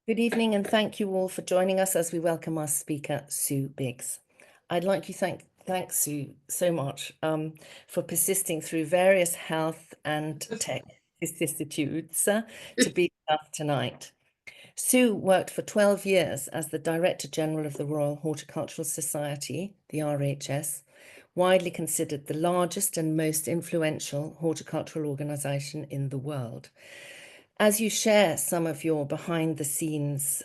Good evening, and thank you all for joining us as we welcome our speaker, Sue Biggs. I'd like to thank Sue so much for persisting through various health and tech vicissitudes to be with us tonight. Sue worked for 12 years as the Director General of the Royal Horticultural Society, the RHS, widely considered the largest and most influential horticultural organisation in the world. As you share some of your behind the scenes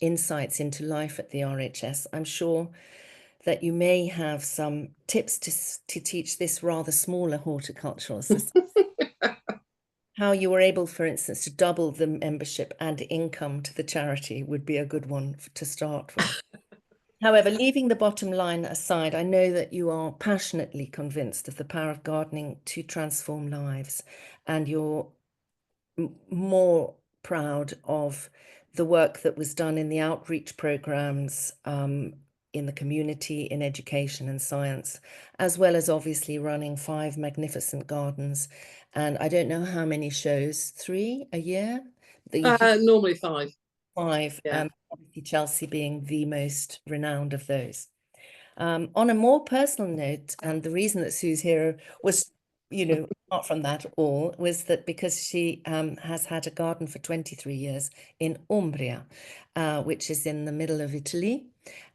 insights into life at the RHS, I'm sure that you may have some tips to teach this rather smaller horticultural society. How you were able, for instance, to double the membership and income to the charity would be a good one to start with. However, leaving the bottom line aside, I know that you are passionately convinced of the power of gardening to transform lives, and you're more proud of the work that was done in the outreach programs in the community, in education and science, as well as obviously running 5 magnificent gardens. And I don't know how many shows, 3 a year? Normally 5. 5, Yeah. obviously Chelsea being the most renowned of those. On a more personal note, and the reason that Sue's here was, apart from that all, was that because she has had a garden for 23 years in Umbria, which is in the middle of Italy.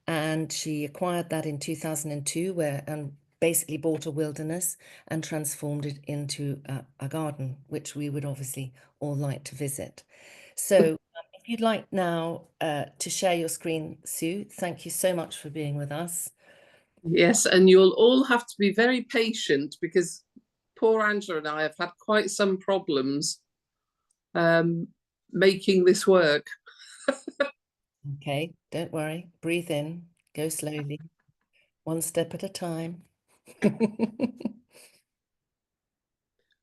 And she acquired that in 2002, and basically bought a wilderness and transformed it into a garden, which we would obviously all like to visit. So if you'd like now to share your screen, Sue, thank you so much for being with us. Yes, and you'll all have to be very patient because poor Angela and I have had quite some problems making this work. Okay, don't worry. Breathe in, go slowly, one step at a time.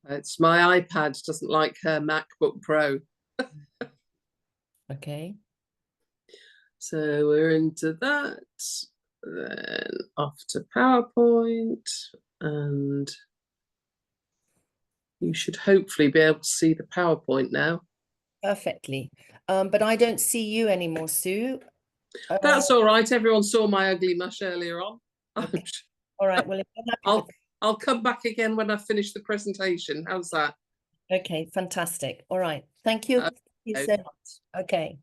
It's my iPad doesn't like her MacBook Pro. Okay. So we're into that, then off to PowerPoint, and you should hopefully be able to see the PowerPoint now. Perfectly. But I don't see you anymore, Sue. That's all right. Everyone saw my ugly mush earlier on. Okay. All right. Well, if you're happy I'll come back again when I finish the presentation. How's that? Okay, fantastic. All right. Thank you. Thank you so much. Okay.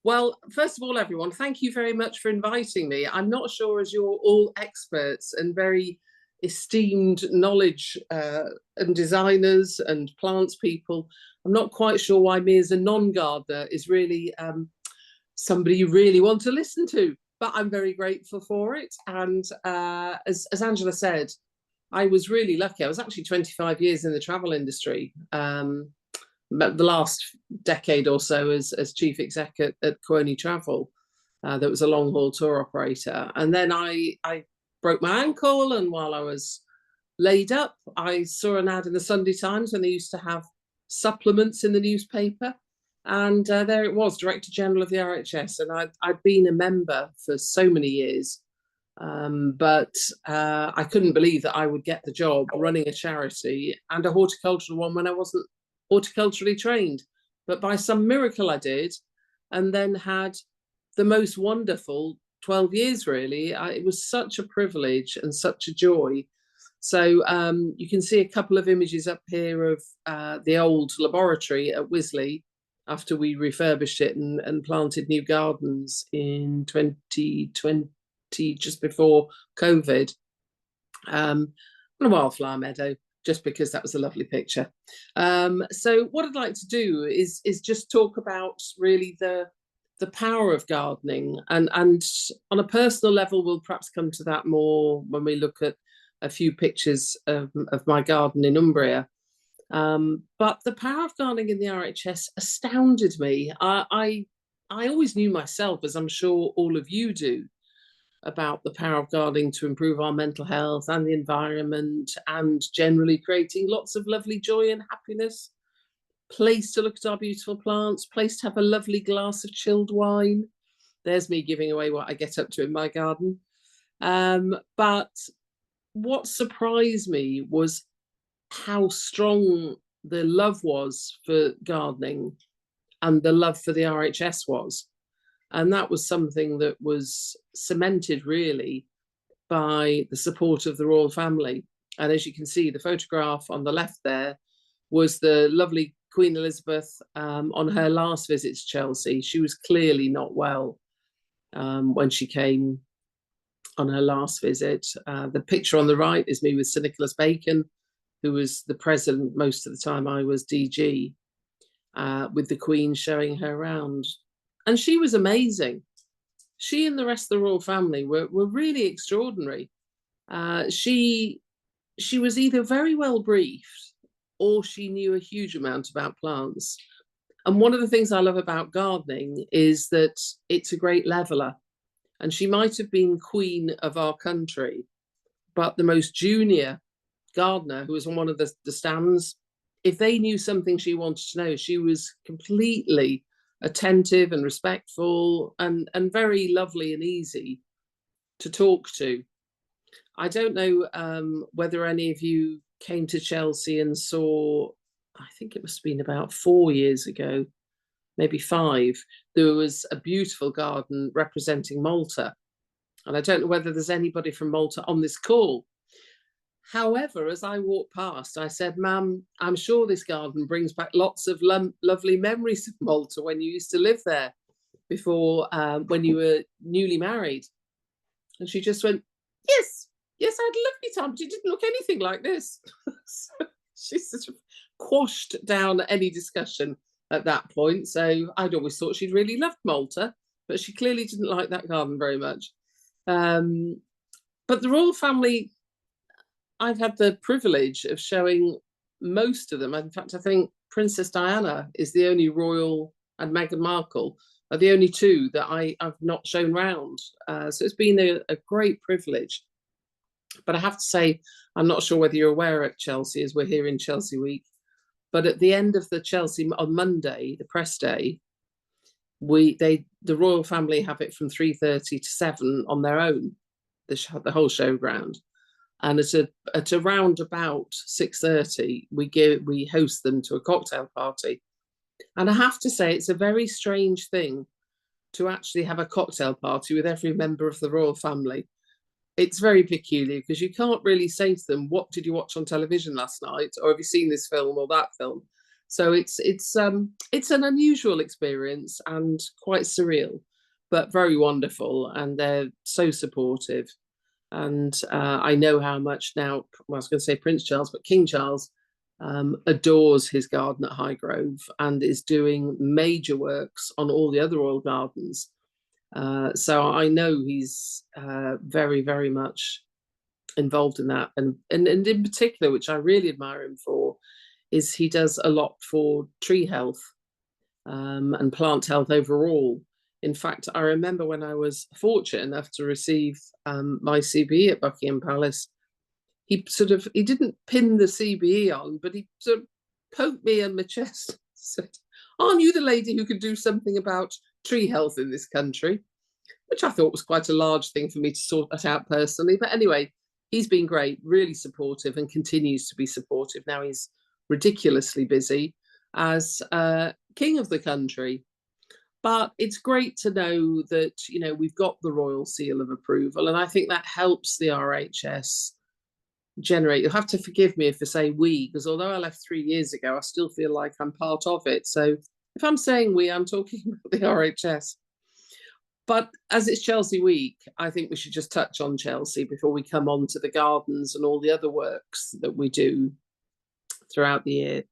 Well, first of all, everyone, thank you very much for inviting me. I'm not sure, as you're all experts and very esteemed knowledge and designers and plants people, I'm not quite sure why me as a non-gardener is really somebody you really want to listen to, but I'm very grateful for it. And as Angela said, I was really lucky. I was actually 25 years in the travel industry. But the last decade or so as chief exec at Kuoni Travel, that was a long haul tour operator. And then I broke my ankle, and while I was laid up, I saw an ad in the Sunday Times when they used to have supplements in the newspaper. And there it was, Director General of the RHS. And I'd been a member for so many years, but I couldn't believe that I would get the job running a charity, and a horticultural one, when I wasn't horticulturally trained. But by some miracle I did, and then had the most wonderful 12 years, really. It was such a privilege and such a joy. So you can see a couple of images up here of the old laboratory at Wisley after we refurbished it and planted new gardens in 2020, just before COVID, on a wildflower meadow, just because that was a lovely picture. So what I'd like to do is just talk about really the power of gardening, and on a personal level, we'll perhaps come to that more when we look at a few pictures of my garden in Umbria. But the power of gardening in the RHS astounded me. I always knew myself, as I'm sure all of you do, about the power of gardening to improve our mental health and the environment, and generally creating lots of lovely joy and happiness. Place to look at our beautiful plants, place to have a lovely glass of chilled wine. There's me giving away what I get up to in my garden. But what surprised me was how strong the love was for gardening and the love for the RHS was. And that was something that was cemented really by the support of the royal family. And as you can see, the photograph on the left there was the lovely Queen Elizabeth on her last visit to Chelsea. She was clearly not well when she came on her last visit. The picture on the right is me with Sir Nicholas Bacon, who was the president most of the time I was DG, with the Queen showing her around. And she was amazing. She and the rest of the royal family were really extraordinary. She was either very well briefed or she knew a huge amount about plants. And one of the things I love about gardening is that it's a great leveler. And she might have been queen of our country, but the most junior gardener who was on one of the stands, if they knew something she wanted to know, she was completely attentive and respectful and very lovely and easy to talk to. I don't know whether any of you came to Chelsea and saw, I think it must have been about 4 years ago, maybe 5, there was a beautiful garden representing Malta. And I don't know whether there's anybody from Malta on this call. However, as I walked past, I said, "Ma'am, I'm sure this garden brings back lots of lovely memories of Malta when you used to live there before, when you were newly married." And she just went, yes, I had a lovely time, but it didn't look anything like this. So she sort of quashed down any discussion at that point. So I'd always thought she'd really loved Malta, but she clearly didn't like that garden very much. But the royal family, I've had the privilege of showing most of them. In fact, I think Princess Diana is the only royal, and Meghan Markle are the only 2 that I've not shown round. So it's been a great privilege. But I have to say, I'm not sure whether you're aware at Chelsea, as we're here in Chelsea Week, but at the end of the Chelsea, on Monday, the press day, the royal family have it from 3:30 to 7 on their own, the whole showground. And at around about 6:30, we host them to a cocktail party. And I have to say, it's a very strange thing to actually have a cocktail party with every member of the royal family. It's very peculiar because you can't really say to them, "What did you watch on television last night?" or "Have you seen this film or that film?" So it's an unusual experience and quite surreal, but very wonderful. And they're so supportive. And I know how much now, well, I was going to say Prince Charles, but King Charles adores his garden at Highgrove and is doing major works on all the other royal gardens. So I know he's very, very much involved in that. And in particular, which I really admire him for, is he does a lot for tree health and plant health overall. In fact, I remember when I was fortunate enough to receive my CBE at Buckingham Palace, he didn't pin the CBE on, but he sort of poked me on my chest and said, "Aren't you the lady who could do something about tree health in this country?" Which I thought was quite a large thing for me to sort that out personally. But anyway, he's been great, really supportive, and continues to be supportive. Now he's ridiculously busy as king of the country. But it's great to know that, you know, we've got the royal seal of approval. And I think that helps the RHS generate. You'll have to forgive me if I say we, because although I left 3 years ago, I still feel like I'm part of it. So if I'm saying we, I'm talking about the RHS. But as it's Chelsea Week, I think we should just touch on Chelsea before we come on to the gardens and all the other works that we do throughout the year.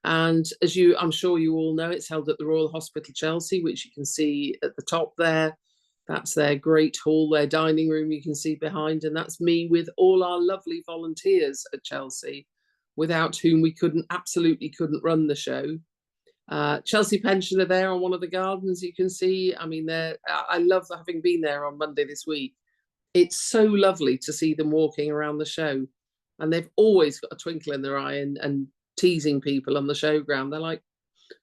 And as I'm sure you all know, it's held at the Royal Hospital Chelsea, which you can see at the top there. That's their great hall, their dining room you can see behind. And that's me with all our lovely volunteers at Chelsea, without whom we absolutely couldn't run the show. Chelsea Pension are there on one of the gardens you can see. I mean, I love having been there on Monday this week. It's so lovely to see them walking around the show. And they've always got a twinkle in their eye and teasing people on the showground. They're like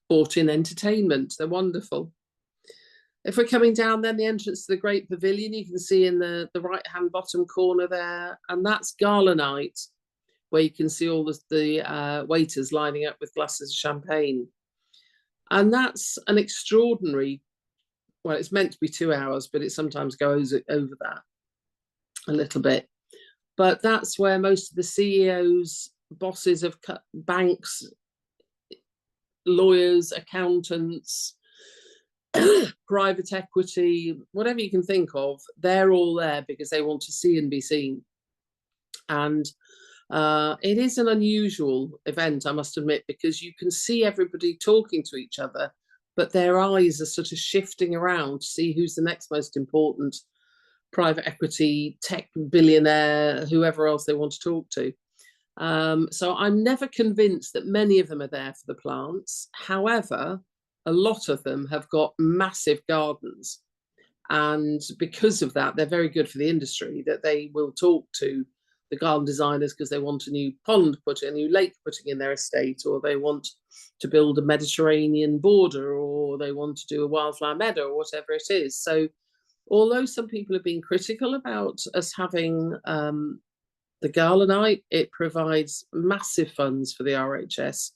bought-in entertainment. They're wonderful. If we're coming down, then the entrance to the Great Pavilion, you can see in the right-hand bottom corner there, and that's gala night, where you can see all the waiters lining up with glasses of champagne. And that's an extraordinary, well, it's meant to be 2 hours, but it sometimes goes over that a little bit. But that's where most of the CEOs, bosses of banks, lawyers, accountants, private equity, whatever you can think of, they're all there because they want to see and be seen. And it is an unusual event, I must admit, because you can see everybody talking to each other, but their eyes are sort of shifting around to see who's the next most important private equity, tech billionaire, whoever else they want to talk to. So I'm never convinced that many of them are there for the plants. However, a lot of them have got massive gardens. And because of that, they're very good for the industry, that they will talk to the garden designers because they want a new pond putting, a new lake putting in their estate, or they want to build a Mediterranean border, or they want to do a wildflower meadow, or whatever it is. So although some people have been critical about us having the gala night, it provides massive funds for the RHS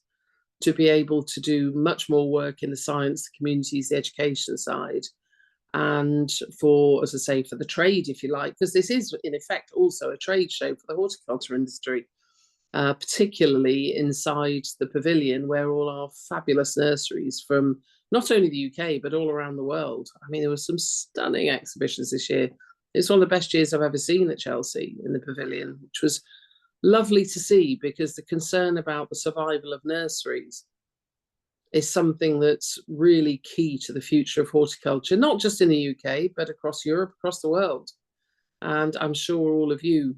to be able to do much more work in the science, the communities, the education side, and for, as I say, for the trade, if you like, because this is in effect also a trade show for the horticulture industry, particularly inside the pavilion where all our fabulous nurseries from not only the UK but all around the world. I mean, there were some stunning exhibitions this year. It's one of the best years I've ever seen at Chelsea in the pavilion, which was lovely to see, because the concern about the survival of nurseries is something that's really key to the future of horticulture, not just in the UK, but across Europe, across the world. And I'm sure all of you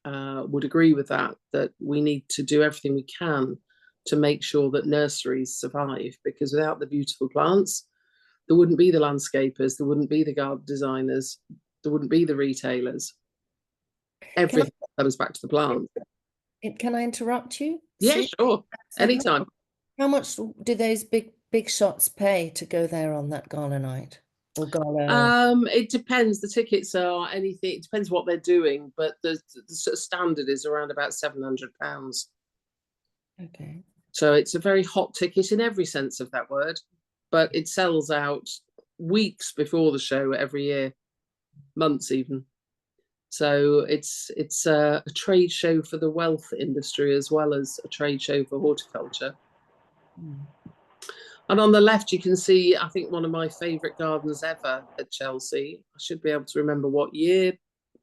would agree with that, that we need to do everything we can to make sure that nurseries survive, because without the beautiful plants, there wouldn't be the landscapers, there wouldn't be the garden designers, there wouldn't be the retailers. Everything comes back to the plant. Can I interrupt you? Yeah, sure. Anytime. How much do those big shots pay to go there on that gala night or gala? It depends. The tickets are anything. It depends what they're doing, but the sort of standard is around about £700. Okay. So it's a very hot ticket in every sense of that word, but it sells out weeks before the show every year, months even. So it's a trade show for the wealth industry as well as a trade show for horticulture. And on the left, you can see, I think, one of my favourite gardens ever at Chelsea. I should be able to remember what year,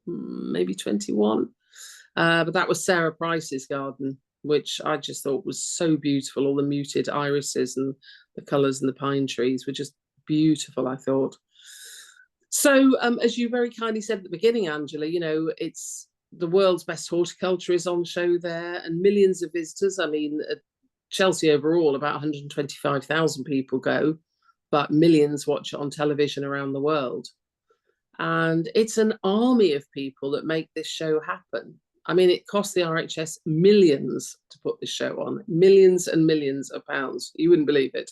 maybe 21. But that was Sarah Price's garden, which I just thought was so beautiful. All the muted irises and the colours and the pine trees were just beautiful, I thought. So as you very kindly said at the beginning, Angela, you know, it's the world's best horticulture is on show there, and millions of visitors. I mean, Chelsea overall, about 125,000 people go, but millions watch it on television around the world. And it's an army of people that make this show happen. I mean, it cost the RHS millions to put this show on, millions and millions of pounds. You wouldn't believe it.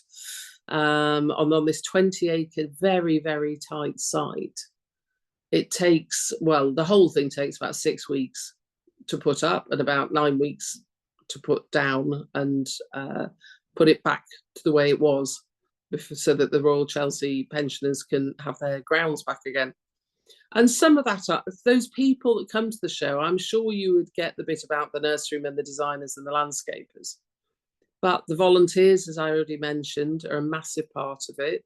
On this 20-acre, very, very tight site. It takes, well, the whole thing takes about 6 weeks to put up and about 9 weeks to put down and put it back to the way it was, so that the Royal Chelsea pensioners can have their grounds back again. And some of that, those people that come to the show, I'm sure you would get the bit about the nurserymen, the designers and the landscapers. But the volunteers, as I already mentioned, are a massive part of it.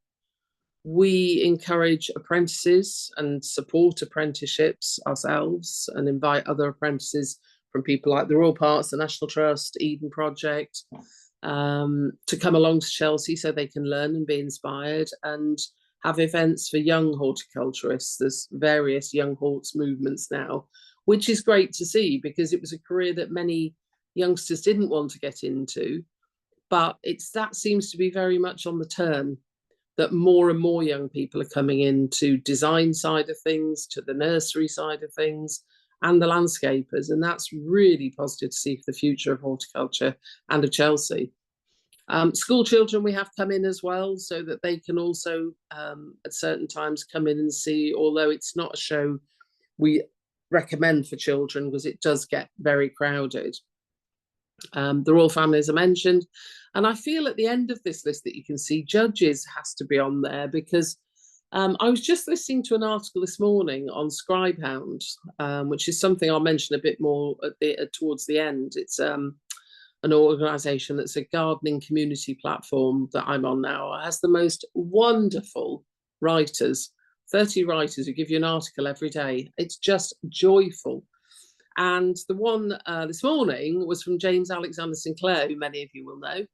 We encourage apprentices and support apprenticeships ourselves and invite other apprentices from people like the Royal Parks, the National Trust, Eden Project, to come along to Chelsea so they can learn and be inspired, and have events for young horticulturists. There's various young horts movements now, which is great to see, because it was a career that many youngsters didn't want to get into. But that seems to be very much on the turn, that more and more young people are coming into design side of things, to the nursery side of things, and the landscapers. And that's really positive to see for the future of horticulture and of Chelsea. School children we have come in as well, so that they can also at certain times come in and see, although it's not a show we recommend for children because it does get very crowded. The royal family, as I mentioned. And I feel at the end of this list that you can see judges has to be on there, because I was just listening to an article this morning on Scribehound, which is something I'll mention a bit more towards the end. It's an organisation that's a gardening community platform that I'm on now. It has the most wonderful writers, 30 writers who give you an article every day. It's just joyful. And the one this morning was from James Alexander Sinclair, who many of you will know.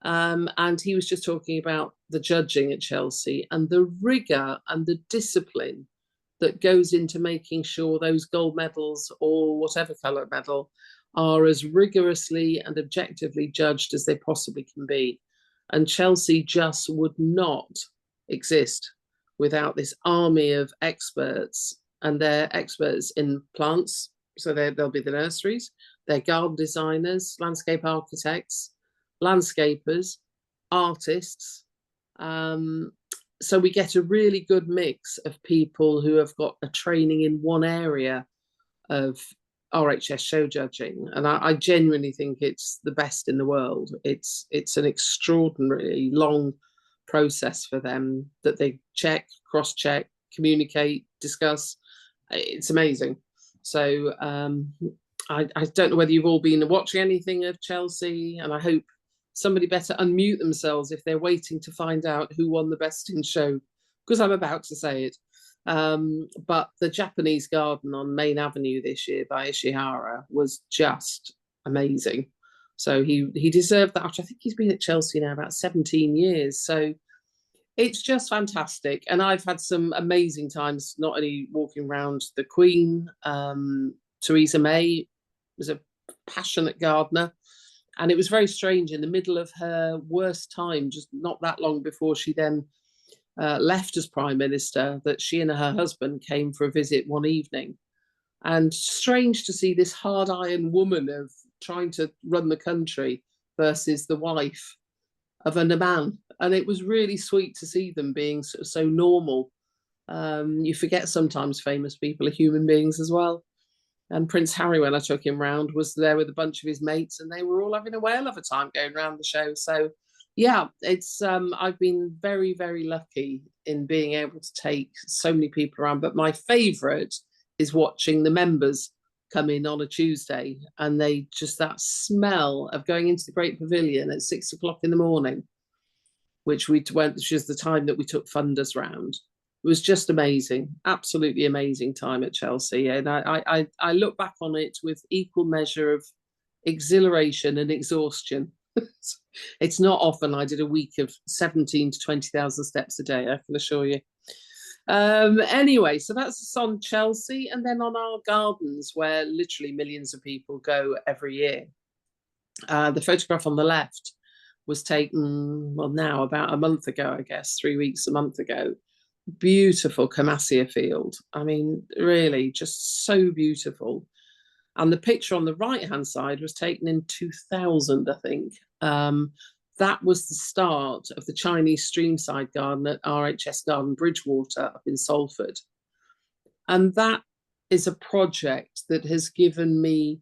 And he was just talking about the judging at Chelsea and the rigour and the discipline that goes into making sure those gold medals or whatever colour medal are as rigorously and objectively judged as they possibly can be. And Chelsea just would not exist without this army of experts, and they're experts in plants. So they'll be the nurseries, they're garden designers, landscape architects, landscapers, artists. So we get a really good mix of people who have got a training in one area of RHS show judging. And I genuinely think it's the best in the world. It's an extraordinarily long process for them that they check, cross-check, communicate, discuss. It's amazing. So I don't know whether you've all been watching anything of Chelsea, and I hope somebody better unmute themselves if they're waiting to find out who won the best in show, because I'm about to say it. But the Japanese garden on Main Avenue this year by Ishihara was just amazing. So he deserved that. I think he's been at Chelsea now about 17 years. So it's just fantastic. And I've had some amazing times, not only walking around the Queen. Theresa May was a passionate gardener. And it was very strange, in the middle of her worst time, just not that long before she then left as Prime Minister, that she and her husband came for a visit one evening. And strange to see this hard iron woman of trying to run the country versus the wife of a man. And it was really sweet to see them being so normal. You forget sometimes famous people are human beings as well. And Prince Harry, when I took him round, was there with a bunch of his mates, and they were all having a whale of a time going around the show. So yeah, it's I've been very, very lucky in being able to take so many people around. But my favourite is watching the members come in on a Tuesday, and they just, that smell of going into the Great Pavilion at 6 o'clock in the morning, which was the time that we took funders round. It was just amazing, absolutely amazing time at Chelsea. And I look back on it with equal measure of exhilaration and exhaustion. It's not often I did a week of 17 to 20,000 steps a day, I can assure you. Anyway, so that's on Chelsea, and then on our gardens, where literally millions of people go every year. The photograph on the left was taken, well, now about a month ago, I guess, 3 weeks, a month ago. Beautiful Camassia field. I mean, really, just so beautiful. And the picture on the right-hand side was taken in 2000, I think. That was the start of the Chinese streamside garden at RHS Garden Bridgewater up in Salford. And that is a project that has given me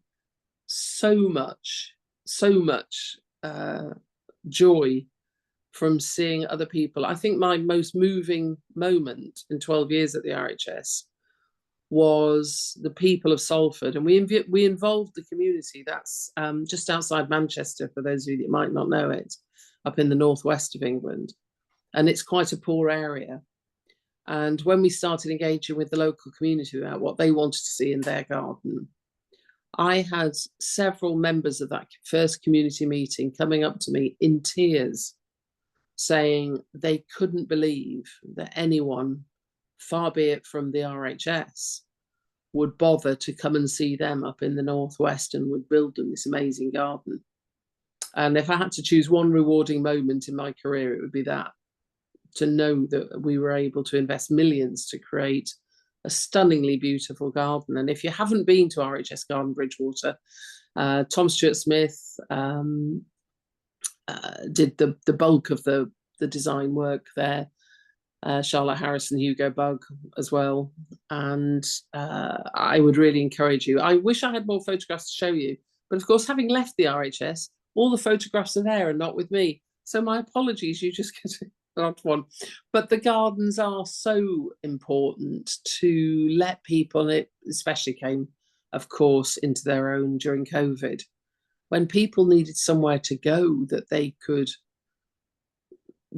so much joy from seeing other people. I think my most moving moment in 12 years at the RHS was the people of Salford, and we involved the community. That's just outside Manchester, for those of you that might not know it, up in the northwest of England, and it's quite a poor area. And when we started engaging with the local community about what they wanted to see in their garden, I had several members of that first community meeting coming up to me in tears, saying they couldn't believe that anyone, far be it from the RHS, would bother to come and see them up in the northwest and would build them this amazing garden. And if I had to choose one rewarding moment in my career, it would be that, to know that we were able to invest millions to create a stunningly beautiful garden. And if you haven't been to RHS Garden Bridgewater, Tom Stewart-Smith did the bulk of the design work there. Charlotte Harrison, Hugo Bug as well. And I would really encourage you. I wish I had more photographs to show you, But of course, having left the RHS, all the photographs are there and not with me. So my apologies, you just get an odd one. But the gardens are so important to let people, and it especially came, of course, into their own during COVID, when people needed somewhere to go that they could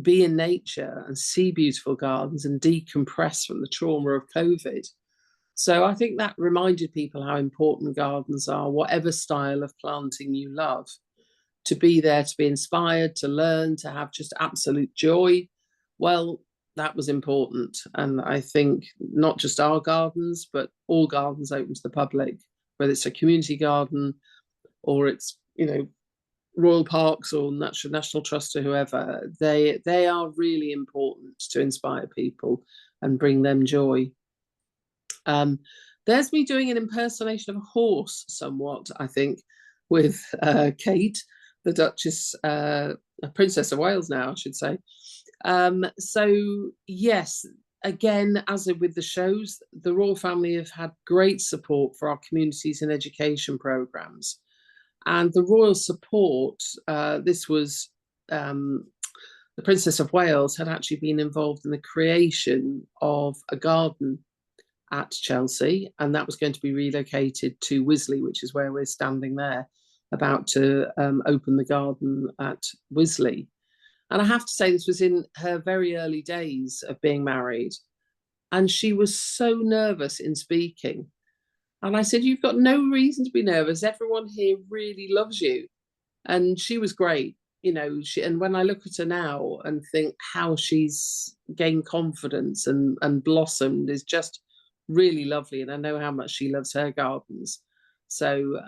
be in nature and see beautiful gardens and decompress from the trauma of COVID. So I think that reminded people how important gardens are, whatever style of planting you love, to be there, to be inspired, to learn, to have just absolute joy. Well, that was important. And I think not just our gardens, but all gardens open to the public, whether it's a community garden or it's, Royal Parks or National Trust or whoever, they are really important to inspire people and bring them joy. There's me doing an impersonation of a horse somewhat, I think, with Kate, the Duchess, Princess of Wales now, I should say. So yes, again, as with the shows, the royal family have had great support for our communities and education programmes. And the royal support, this was the Princess of Wales had actually been involved in the creation of a garden at Chelsea, and that was going to be relocated to Wisley, which is where we're standing there, about to open the garden at Wisley. And I have to say, this was in her very early days of being married, and she was so nervous in speaking. And I said, you've got no reason to be nervous. Everyone here really loves you. And she was great, and when I look at her now and think how she's gained confidence and blossomed is just really lovely. And I know how much she loves her gardens. So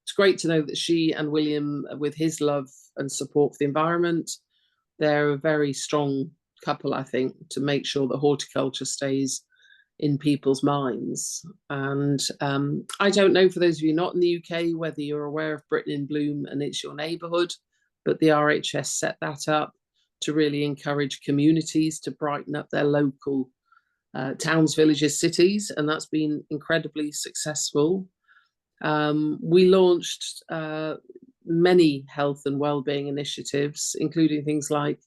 it's great to know that she and William, with his love and support for the environment, they're a very strong couple, I think, to make sure that horticulture stays in people's minds. And I don't know, for those of you not in the UK, whether you're aware of Britain in Bloom and It's Your Neighbourhood, but the RHS set that up to really encourage communities to brighten up their local towns, villages, cities, and that's been incredibly successful. We launched many health and wellbeing initiatives, including things like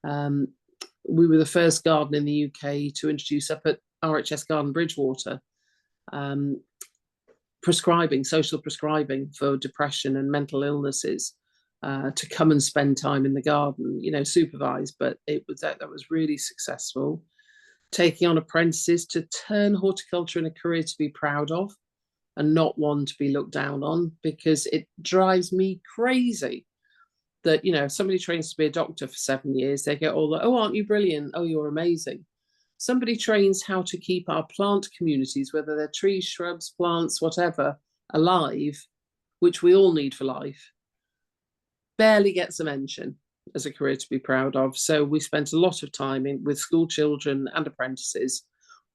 we were the first garden in the UK to introduce up at RHS Garden Bridgewater social prescribing for depression and mental illnesses, to come and spend time in the garden, supervised, but that was really successful. Taking on apprentices to turn horticulture in a career to be proud of and not one to be looked down on, because it drives me crazy that, if somebody trains to be a doctor for 7 years, they get all the, oh, aren't you brilliant? Oh, you're amazing. Somebody trains how to keep our plant communities, whether they're trees, shrubs, plants, whatever, alive, which we all need for life, barely gets a mention as a career to be proud of. So we spent a lot of time with school children and apprentices,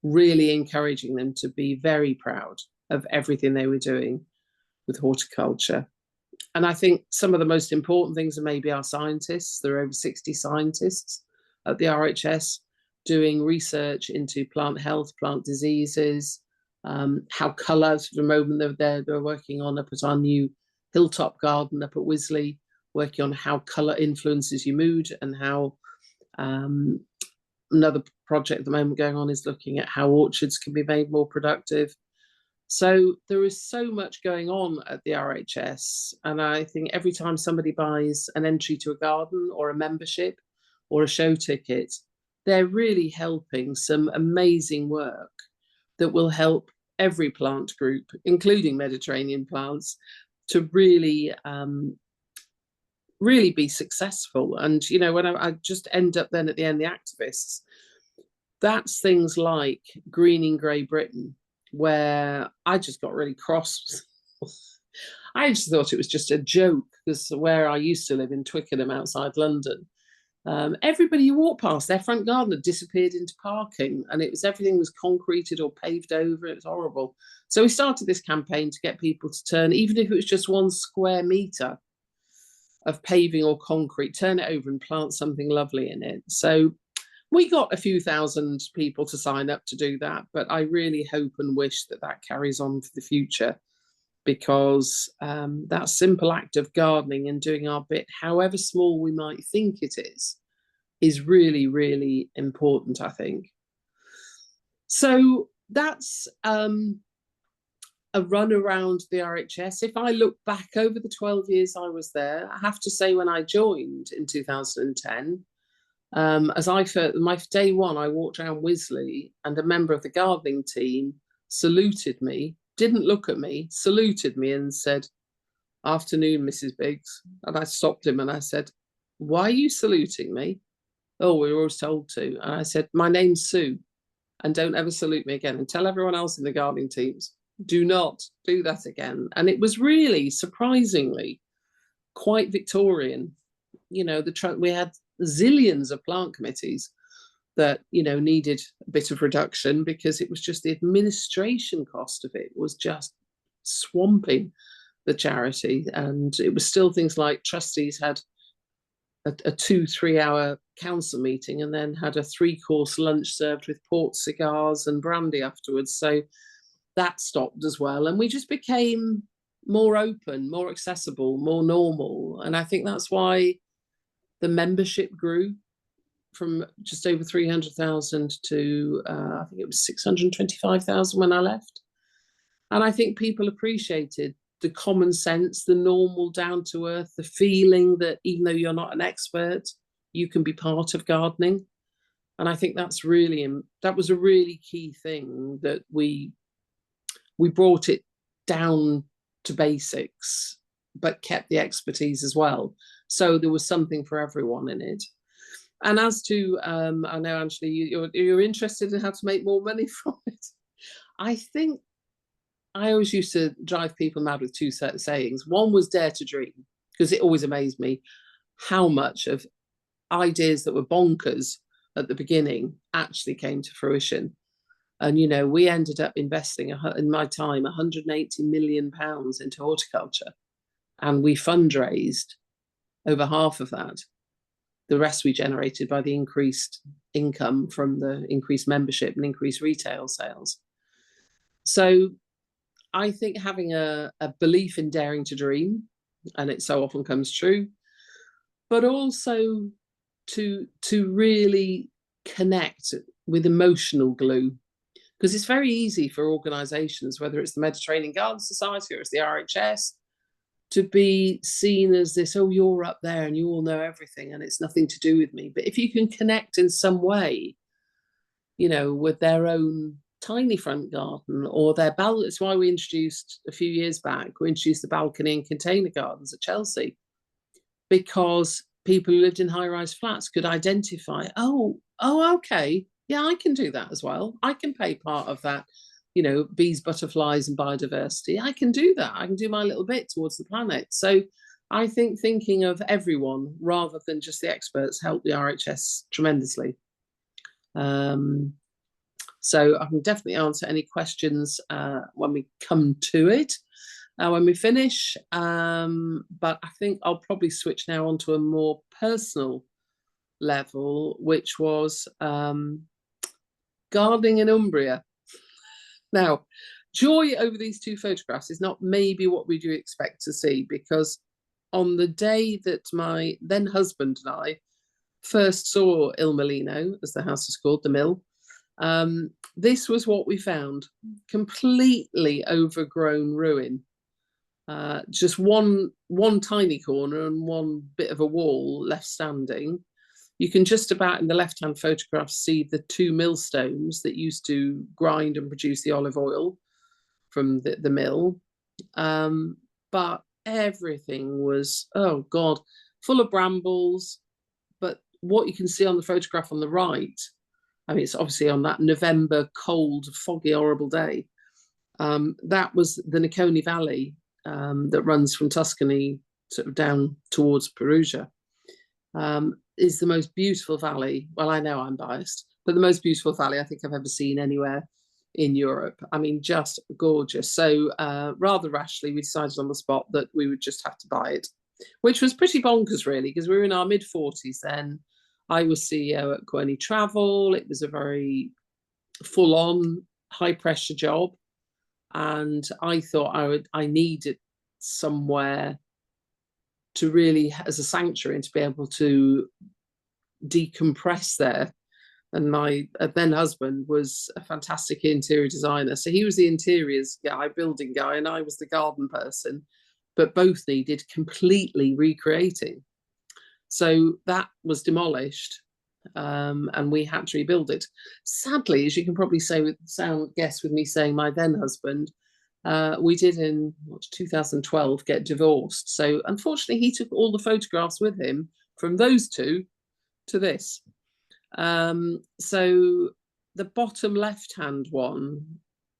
really encouraging them to be very proud of everything they were doing with horticulture. And I think some of the most important things are maybe our scientists. There are over 60 scientists at the RHS doing research into plant health, plant diseases, how colour, for the moment they're working on up at our new hilltop garden up at Wisley, working on how colour influences your mood, and how another project at the moment going on is looking at how orchards can be made more productive. So there is so much going on at the RHS, and I think every time somebody buys an entry to a garden or a membership or a show ticket, they're really helping some amazing work that will help every plant group, including Mediterranean plants, to really be successful. And when I just end up then at the end, the activists, that's things like Greening Grey Britain, where I just got really cross. I just thought it was just a joke, because where I used to live in Twickenham outside London, everybody you walk past, their front garden had disappeared into parking, and everything was concreted or paved over. It was horrible. So we started this campaign to get people to turn, even if it was just 1 square metre of paving or concrete, turn it over and plant something lovely in it. So we got a few thousand people to sign up to do that, but I really hope and wish that carries on for the future. because that simple act of gardening and doing our bit, however small we might think it is really, really important, I think. So that's a run around the RHS. If I look back over the 12 years I was there, I have to say when I joined in 2010, as my day one, I walked around Wisley and a member of the gardening team saluted me, didn't look at me, saluted me and said, "Afternoon, Mrs. Biggs." And I stopped him and I said, "Why are you saluting me?" "Oh, we were always told to." And I said, "My name's Sue, and don't ever salute me again. And tell everyone else in the gardening teams, do not do that again." And it was really, surprisingly, quite Victorian. You know, we had zillions of plant committees that, you know, needed a bit of reduction because it was just the administration cost of it was just swamping the charity. And it was still things like trustees had a 2-3 hour council meeting and then had a 3-course lunch served with port cigars and brandy afterwards. So that stopped as well. And we just became more open, more accessible, more normal. And I think that's why the membership grew from just over 300,000 to I think it was 625,000 when I left. And I think people appreciated the common sense, the normal, down to earth, the feeling that even though you're not an expert, you can be part of gardening. And I think that was a really key thing, that we brought it down to basics, but kept the expertise as well. So there was something for everyone in it. And as to, I know, Angela, you're interested in how to make more money from it. I think I always used to drive people mad with 2 sayings. One was dare to dream, because it always amazed me how much of ideas that were bonkers at the beginning actually came to fruition. And, you know, we ended up investing, in my time, £180 million into horticulture. And we fundraised over half of that. The rest we generated by the increased income from the increased membership and increased retail sales. So I think having a belief in daring to dream, and it so often comes true, but also to really connect with emotional glue. Because it's very easy for organisations, whether it's the Mediterranean Garden Society or it's the RHS, to be seen as this, oh, you're up there and you all know everything and it's nothing to do with me. But if you can connect in some way, you know, with their own tiny front garden or their balcony. It's why we introduced a few years back, we introduced the balcony and container gardens at Chelsea, because people who lived in high-rise flats could identify, oh, okay, yeah, I can do that as well. I can pay part of that, you know, bees, butterflies and biodiversity. I can do that. I can do my little bit towards the planet. So I think thinking of everyone rather than just the experts helped the RHS tremendously. So I can definitely answer any questions when we come to it, when we finish. But I think I'll probably switch now onto a more personal level, which was gardening in Umbria. Now, joy over these 2 photographs is not maybe what we do expect to see, because on the day that my then husband and I first saw Il Molino, as the house is called, the mill, this was what we found: completely overgrown ruin. Just one tiny corner and one bit of a wall left standing. You can just about in the left-hand photograph see the 2 millstones that used to grind and produce the olive oil from the mill. But everything was, oh God, full of brambles. But what you can see on the photograph on the right, I mean, it's obviously on that November, cold, foggy, horrible day. That was the Nicconi Valley that runs from Tuscany sort of down towards Perugia. Is the most beautiful valley. Well, I know I'm biased, but the most beautiful valley I think I've ever seen anywhere in Europe. I mean, just gorgeous. So rather rashly, we decided on the spot that we would just have to buy it, which was pretty bonkers, really, because we were in our mid-40s then. I was CEO at Querney Travel. It was a very full-on, high-pressure job. and I thought I needed somewhere to really, as a sanctuary, and to be able to decompress there. And my then husband was a fantastic interior designer, so he was the interiors guy, building guy, and I was the garden person, but both needed completely recreating. So that was demolished, and we had to rebuild it. Sadly, as you can probably guess with me saying my then husband, we did in 2012 get divorced. So unfortunately, he took all the photographs with him from those two to this. So the bottom left-hand one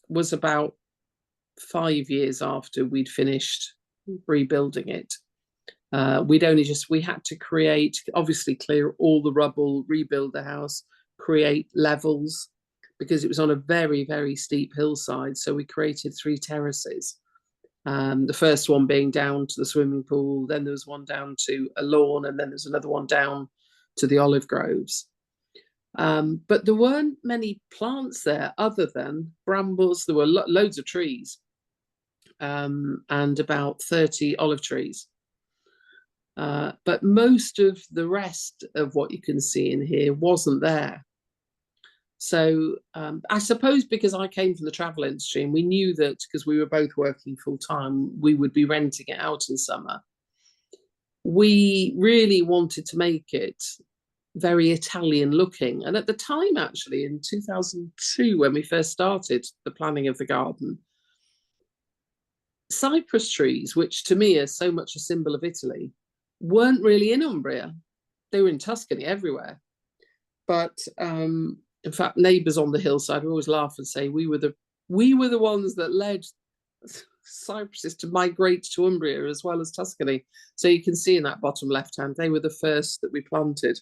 was about 5 years after we'd finished rebuilding it. We had to create, obviously clear all the rubble, rebuild the house, create levels, because it was on a very, very steep hillside. So we created 3 terraces. The first one being down to the swimming pool, then there was one down to a lawn, and then there's another one down to the olive groves. But there weren't many plants there other than brambles. There were loads of trees, and about 30 olive trees. But most of the rest of what you can see in here wasn't there. So I suppose because I came from the travel industry, and we knew that because we were both working full time, we would be renting it out in summer. We really wanted to make it very Italian looking. And at the time, actually, in 2002, when we first started the planning of the garden, cypress trees, which to me are so much a symbol of Italy, weren't really in Umbria. They were in Tuscany everywhere. But in fact, neighbours on the hillside always laugh and say we were the ones that led cypresses to migrate to Umbria as well as Tuscany. So you can see in that bottom left hand, they were the first that we planted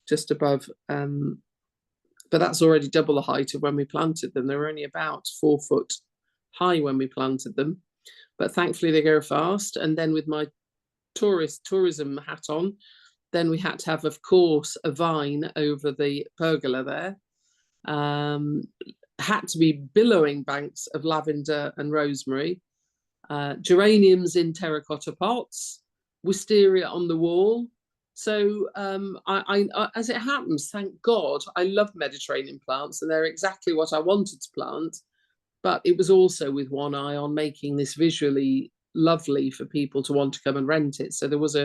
just above. But that's already double the height of when we planted them. They were only about 4 foot high when we planted them. But thankfully they grow fast. And then with my tourism hat on, then we had to have, of course, a vine over the pergola there. Had to be billowing banks of lavender and rosemary, geraniums in terracotta pots, wisteria on the wall. So as it happens, thank God, I love Mediterranean plants, and they're exactly what I wanted to plant. But it was also with one eye on making this visually lovely for people to want to come and rent it. So there was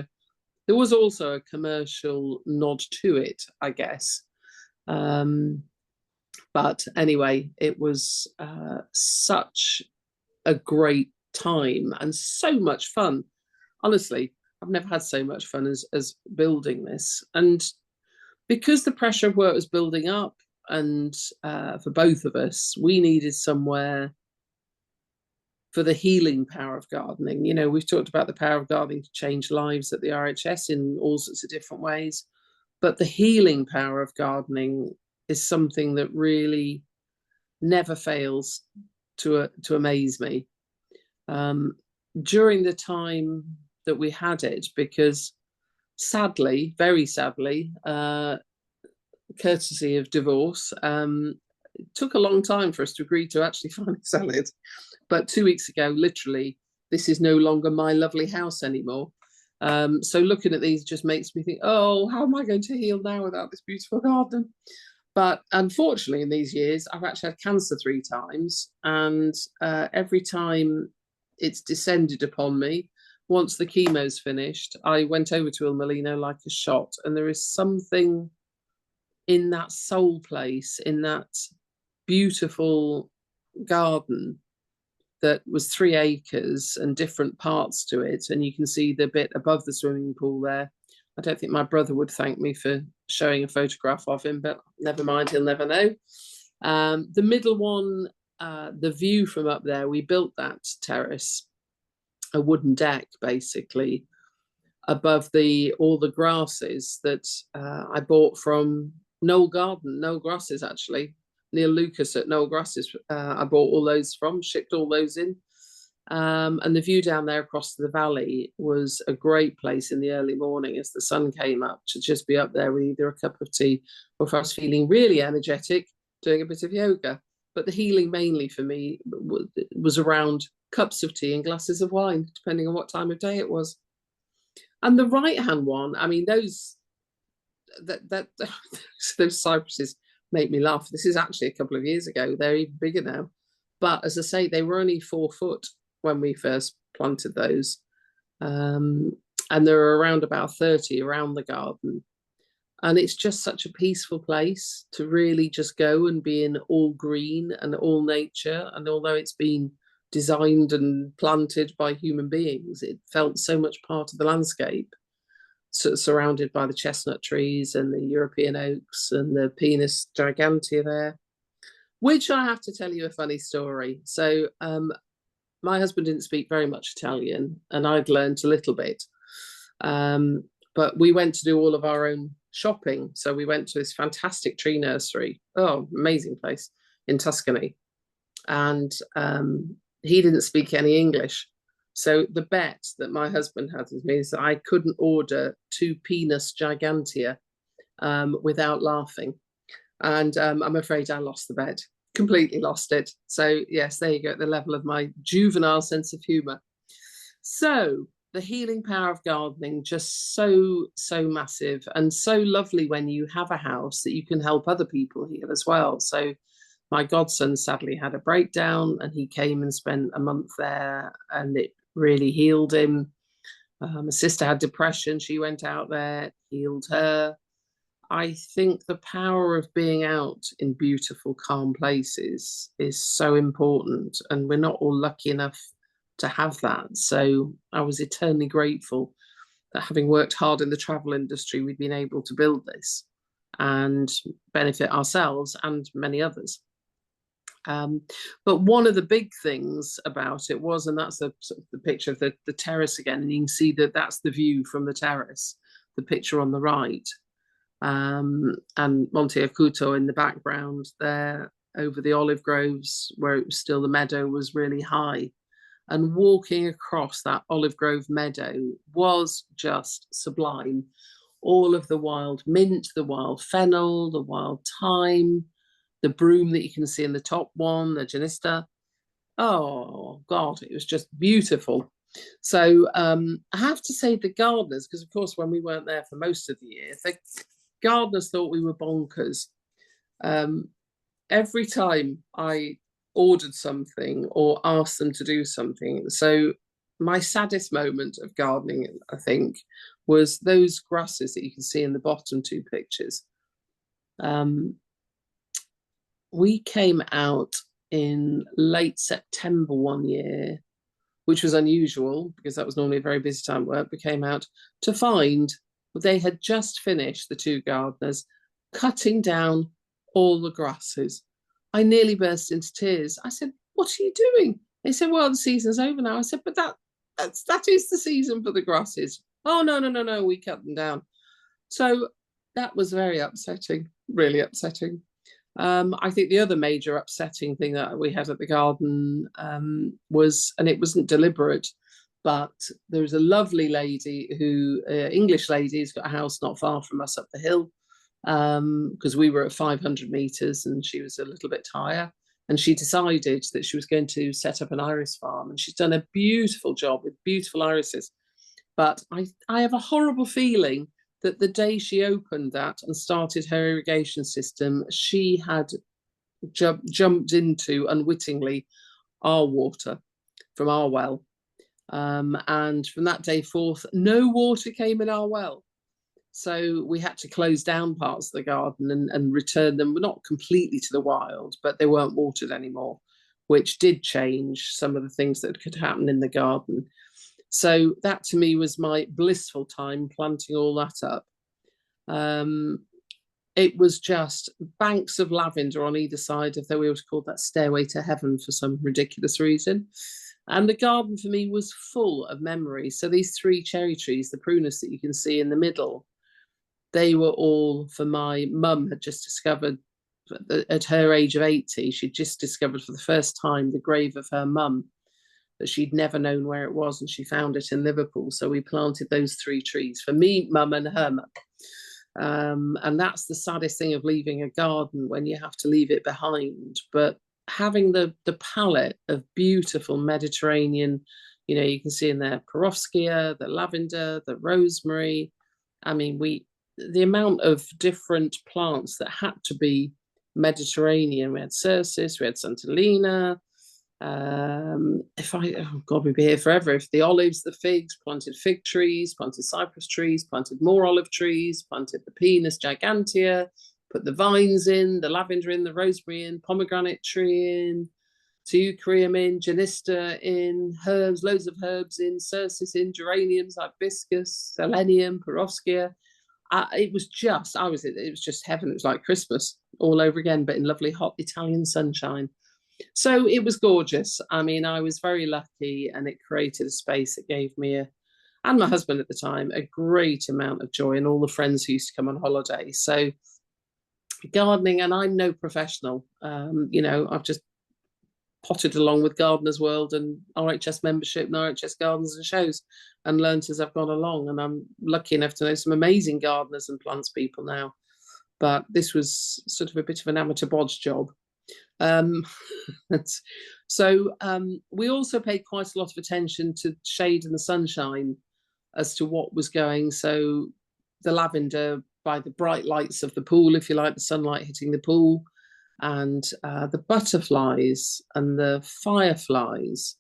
also a commercial nod to it, I guess. But anyway, it was such a great time and so much fun. Honestly, I've never had so much fun as building this. And because the pressure of work was building up, and for both of us, we needed somewhere for the healing power of gardening. You know, we've talked about the power of gardening to change lives at the RHS in all sorts of different ways, but the healing power of gardening is something that really never fails to amaze me. During the time that we had it, because sadly, very sadly, courtesy of divorce, it took a long time for us to agree to actually finally sell it. But 2 weeks ago, literally, this is no longer my lovely house anymore. So looking at these just makes me think, oh, how am I going to heal now without this beautiful garden? But unfortunately, in these years, I've actually had cancer 3 times. And every time it's descended upon me, once the chemo's finished, I went over to Il Molino like a shot. And there is something in that soul place, in that beautiful garden that was 3 acres and different parts to it. And you can see the bit above the swimming pool there. I don't think my brother would thank me for showing a photograph of him, but never mind, he'll never know. The middle one, the view from up there, we built that terrace, a wooden deck basically, above all the grasses that I bought from Noel Grasses actually. Neil Lucas at Noel Grasses, I bought all those from, shipped all those in. And the view down there across the valley was a great place in the early morning as the sun came up, to just be up there with either a cup of tea, or if I was feeling really energetic, doing a bit of yoga. But the healing mainly for me was around cups of tea and glasses of wine, depending on what time of day it was. And the right hand one, I mean, those cypresses make me laugh. This is actually a couple of years ago. They're even bigger now. But as I say, they were only 4 foot when we first planted those. And there are around about 30 around the garden. And it's just such a peaceful place to really just go and be in all green and all nature. And although it's been designed and planted by human beings, it felt so much part of the landscape, surrounded by the chestnut trees and the European oaks and the Pinus gigantea there, which I have to tell you a funny story. So my husband didn't speak very much Italian, and I'd learned a little bit. But we went to do all of our own shopping. So we went to this fantastic tree nursery. Oh, amazing place in Tuscany. And he didn't speak any English. So the bet that my husband had with me is that I couldn't order 2 Pinus gigantea without laughing. And I'm afraid I lost the bet, completely lost it. So yes, there you go, at the level of my juvenile sense of humour. So the healing power of gardening, just so massive, and so lovely when you have a house that you can help other people heal as well. So my godson sadly had a breakdown, and he came and spent a month there, and it really healed him. My sister had depression. She went out there, healed her. I think the power of being out in beautiful, calm places is so important, and we're not all lucky enough to have that. So I was eternally grateful that, having worked hard in the travel industry, we'd been able to build this and benefit ourselves and many others. But one of the big things about it was, and that's the picture of the terrace again, and you can see that that's the view from the terrace, the picture on the right, and Monte Acuto in the background there over the olive groves, where it was still, the meadow was really high. And walking across that olive grove meadow was just sublime. All of the wild mint, the wild fennel, the wild thyme, the broom that you can see in the top one, the genista. Oh God, it was just beautiful. So I have to say, the gardeners, because of course when we weren't there for most of the year, the gardeners thought we were bonkers. Every time I ordered something or asked them to do something. So my saddest moment of gardening, I think, was those grasses that you can see in the bottom 2 pictures. We came out in late September one year, which was unusual because that was normally a very busy time of work. We came out to find they had just finished, the 2 gardeners, cutting down all the grasses. I nearly burst into tears. I said, "What are you doing?" They said, "Well, the season's over now." I said, "But that is the season for the grasses." "Oh, no, we cut them down." So that was very upsetting, really upsetting. I think the other major upsetting thing that we had at the garden was, and it wasn't deliberate, but there was a lovely lady who, English lady, who's got a house not far from us up the hill, because we were at 500 meters and she was a little bit higher, and she decided that she was going to set up an iris farm, and she's done a beautiful job with beautiful irises. But I have a horrible feeling that the day she opened that and started her irrigation system, she had jumped into, unwittingly, our water from our well, and from that day forth no water came in our well. So we had to close down parts of the garden and return them, not completely to the wild, but they weren't watered anymore, which did change some of the things that could happen in the garden. So that to me was my blissful time, planting all that up. It was just banks of lavender on either side of, though we always called that stairway to heaven for some ridiculous reason. And the garden for me was full of memories. So these 3 cherry trees, the prunus that you can see in the middle, they were all for my mum. Had just discovered, at her age of 80, she'd just discovered for the first time the grave of her mum, that she'd never known where it was, and she found it in Liverpool. So we planted those 3 trees for me, mum, and her mum. And that's the saddest thing of leaving a garden, when you have to leave it behind. But having the palette of beautiful Mediterranean, you know, you can see in there Perovskia, the lavender, the rosemary. I mean, the amount of different plants that had to be Mediterranean. We had Cercis, we had Santolina. Oh God, we'd be here forever. If the olives, the figs, planted fig trees, planted cypress trees, planted more olive trees, planted the Pinus gigantea, put the vines in, the lavender in, the rosemary in, pomegranate tree in, Teucrium in, Genista in, herbs, loads of herbs in, Cercis in, geraniums, hibiscus, selenium, Perovskia. It was just heaven. It was like Christmas all over again, but in lovely hot Italian sunshine. So it was gorgeous. I mean, I was very lucky, and it created a space that gave me and my husband at the time, a great amount of joy, and all the friends who used to come on holiday. So gardening, and I'm no professional. You know, I've just potted along with Gardener's World and RHS membership and RHS Gardens and Shows, and learnt as I've gone along. And I'm lucky enough to know some amazing gardeners and plants people now. But this was sort of a bit of an amateur bodge job. So we also paid quite a lot of attention to shade and the sunshine as to what was going. So the lavender by the bright lights of the pool, if you like, the sunlight hitting the pool, and the butterflies and the fireflies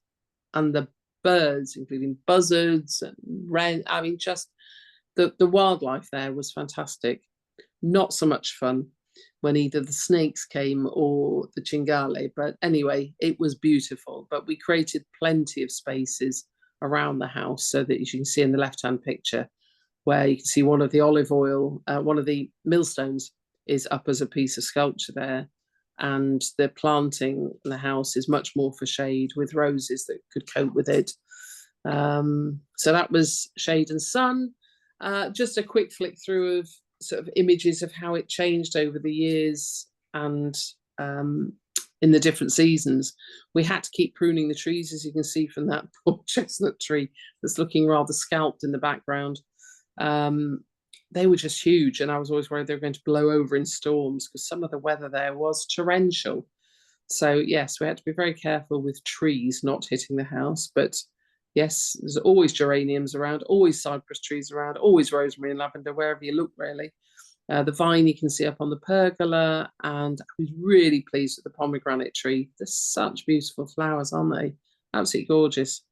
and the birds, including buzzards and wren. I mean, just the wildlife there was fantastic. Not so much fun when either the snakes came or the cingale. But anyway, it was beautiful. But we created plenty of spaces around the house, so that, as you can see in the left-hand picture, where you can see one of the olive oil, one of the millstones is up as a piece of sculpture there. And the planting in the house is much more for shade, with roses that could cope with it. So that was shade and sun. Just a quick flick through of sort of images of how it changed over the years, and in the different seasons. We had to keep pruning the trees, as you can see from that poor chestnut tree that's looking rather scalped in the background. They were just huge, and I was always worried they were going to blow over in storms, because some of the weather there was torrential. So yes, we had to be very careful with trees not hitting the house. But yes, there's always geraniums around, always cypress trees around, always rosemary and lavender, wherever you look, really. The vine you can see up on the pergola, and I was really pleased with the pomegranate tree. They're such beautiful flowers, aren't they? Absolutely gorgeous.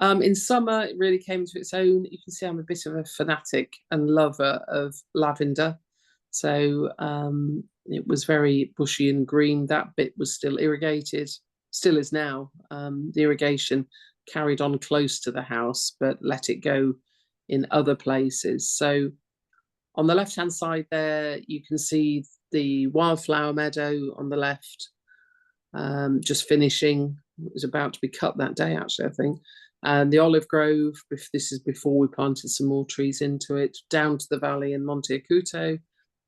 In summer, it really came to its own. You can see I'm a bit of a fanatic and lover of lavender. So it was very bushy and green. That bit was still irrigated, still is now. The irrigation carried on close to the house, but let it go in other places. So on the left-hand side there, you can see the wildflower meadow on the left, just finishing. It was about to be cut that day, actually, I think. And the olive grove, this is before we planted some more trees into it, down to the valley in Monte Acuto,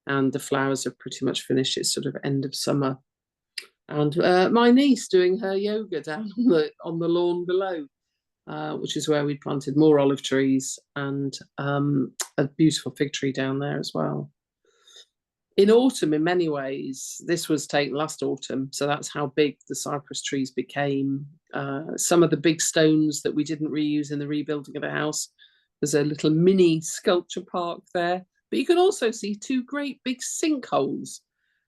and the flowers have pretty much finished. It's sort of end of summer. And my niece doing her yoga down on the lawn below, which is where we planted more olive trees, and a beautiful fig tree down there as well. In autumn, in many ways, this was taken last autumn, so that's how big the cypress trees became. Some of the big stones that we didn't reuse in the rebuilding of the house, there's a little mini sculpture park there, but you can also see two great big sinkholes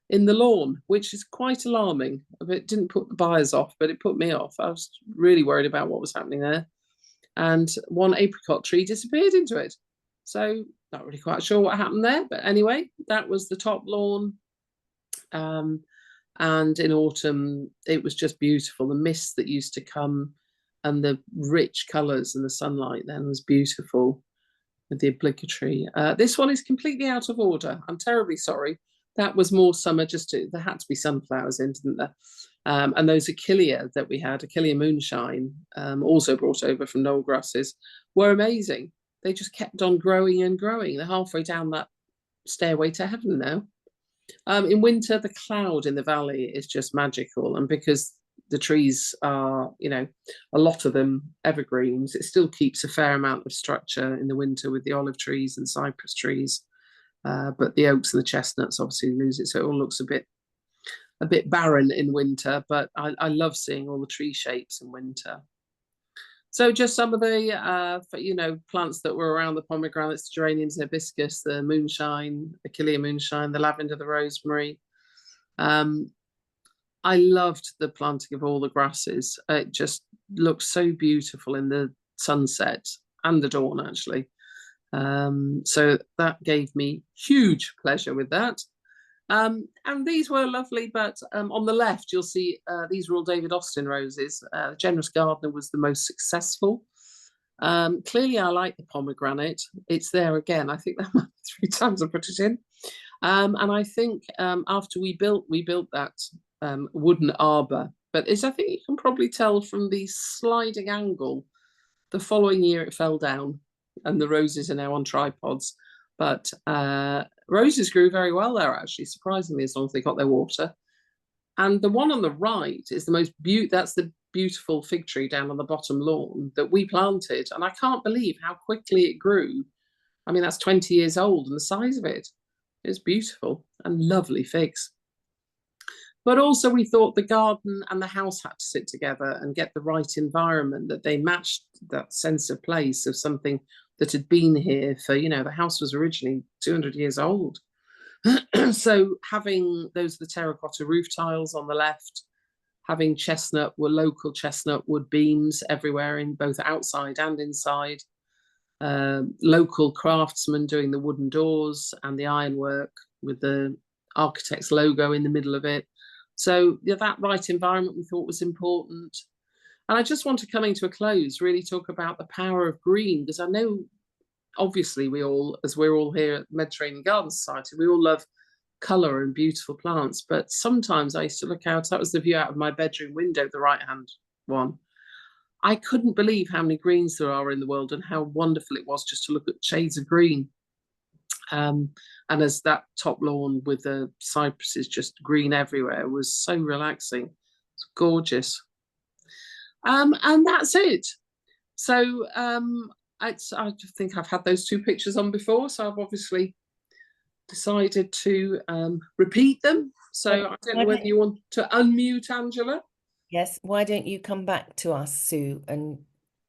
in the lawn, which is quite alarming. It didn't put the buyers off, but it put me off. I was really worried about what was happening there. And one apricot tree disappeared into it. So not really quite sure what happened there, but anyway, that was the top lawn. And in autumn, it was just beautiful. The mist that used to come and the rich colours and the sunlight then was beautiful with the obligatory. This one is completely out of order. I'm terribly sorry. That was more summer, there had to be sunflowers in, didn't there? And those Achillea that we had, Achillea moonshine, also brought over from Noel Grasses, were amazing. They just kept on growing and growing. They're halfway down that stairway to heaven now. In winter, the cloud in the valley is just magical. And because the trees are, you know, a lot of them evergreens, it still keeps a fair amount of structure in the winter with the olive trees and cypress trees. But the oaks and the chestnuts obviously lose it, so it all looks a bit a bit barren in winter, but I love seeing all the tree shapes in winter. So just some of the, plants that were around the pomegranates, the geraniums, the hibiscus, the moonshine, Achillea moonshine, the lavender, the rosemary. I loved the planting of all the grasses. It just looks so beautiful in the sunset and the dawn, actually. So that gave me huge pleasure with that. And these were lovely, but on the left, you'll see these were all David Austin roses. Generous Gardener was the most successful. Clearly, I like the pomegranate. It's there again. I think that might be 3 times I put it in. And I think after we built that wooden arbor, but I think you can probably tell from the sliding angle, the following year it fell down and the roses are now on tripods. But roses grew very well there, actually, surprisingly, as long as they got their water. And the one on the right is the most that's the beautiful fig tree down on the bottom lawn that we planted. And I can't believe how quickly it grew. I mean, that's 20 years old, and the size of it is beautiful and lovely figs. But also we thought the garden and the house had to sit together and get the right environment, that they matched that sense of place of something that had been here for, the house was originally 200 years old. So having the terracotta roof tiles on the left, having local chestnut wood beams everywhere, in both outside and inside, local craftsmen doing the wooden doors and the ironwork with the architect's logo in the middle of it. So that right environment we thought was important. And I just want to, coming to a close, really talk about the power of green, because I know, obviously, we're all here at the Mediterranean Garden Society, we all love colour and beautiful plants. But sometimes I used to look out, that was the view out of my bedroom window, the right-hand one. I couldn't believe how many greens there are in the world and how wonderful it was just to look at shades of green. And as that top lawn with the cypresses just green everywhere was so relaxing. It's gorgeous. And that's it. So I think I've had those 2 pictures on before, so I've obviously decided to repeat them. So I don't know whether you want to unmute, Angela. Yes, why don't you come back to us, Sue, and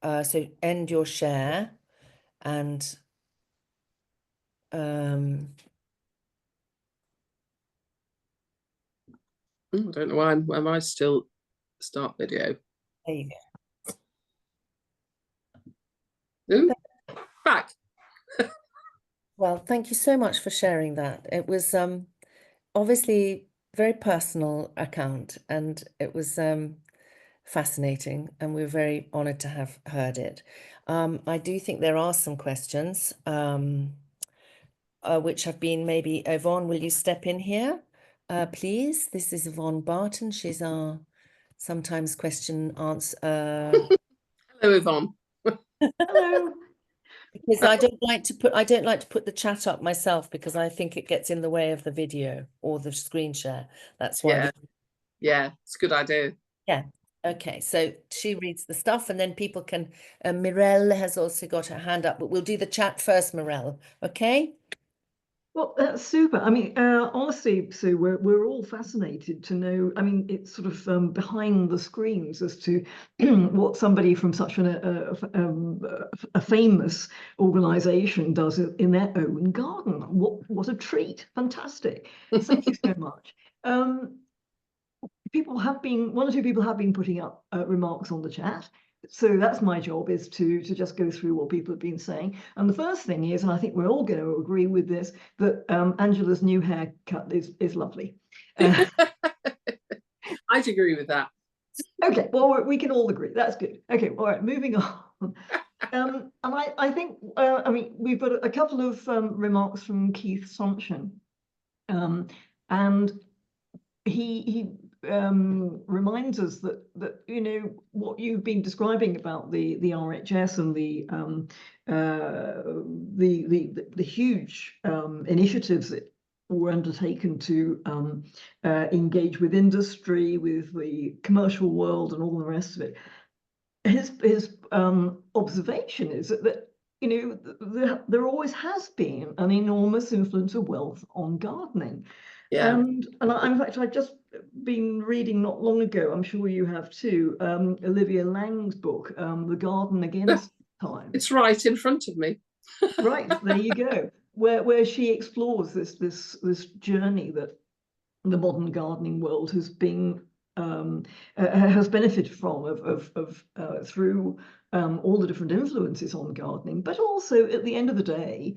so end your share, and I don't know why am I still start video. There you go. Ooh, back. Well, thank you so much for sharing that. It was obviously very personal account, and it was fascinating, and we're very honoured to have heard it. I do think there are some questions which have been, maybe Yvonne, will you step in here, please? This is Yvonne Barton. She's our sometimes question answer. Hello, Yvonne. Hello. Because I don't like to put the chat up myself, because I think it gets in the way of the video or the screen share. That's why. Yeah, it's a good idea. Yeah. Okay, so she reads the stuff, and then people can. Mirelle has also got her hand up, but we'll do the chat first, Mirelle. Okay. Well, that's super. I mean, honestly, Sue, we're all fascinated to know. I mean, it's sort of behind the screens as to what somebody from such a famous organisation does in their own garden. What a treat! Fantastic. Thank you so much. One or two people have been putting up remarks on the chat. So that's my job, is to just go through what people have been saying. And the first thing is, and I think we're all going to agree with this, that Angela's new haircut is lovely. I'd agree with that. Okay, well, we can all agree. That's good. Okay, all right, moving on. And I think, I mean, we've got a couple of remarks from Keith Sumption. And he reminds us that what you've been describing about the RHS and the huge initiatives that were undertaken to engage with industry, with the commercial world, and all the rest of it. His observation is that there always has been an enormous influence of wealth on gardening. Yeah. And in fact, I just been reading not long ago, I'm sure you have too, Olivia Lang's book, The Garden Against Time. It's right in front of me. Right, there you go. Where she explores this journey that the modern gardening world has been has benefited from through all the different influences on gardening, but also at the end of the day,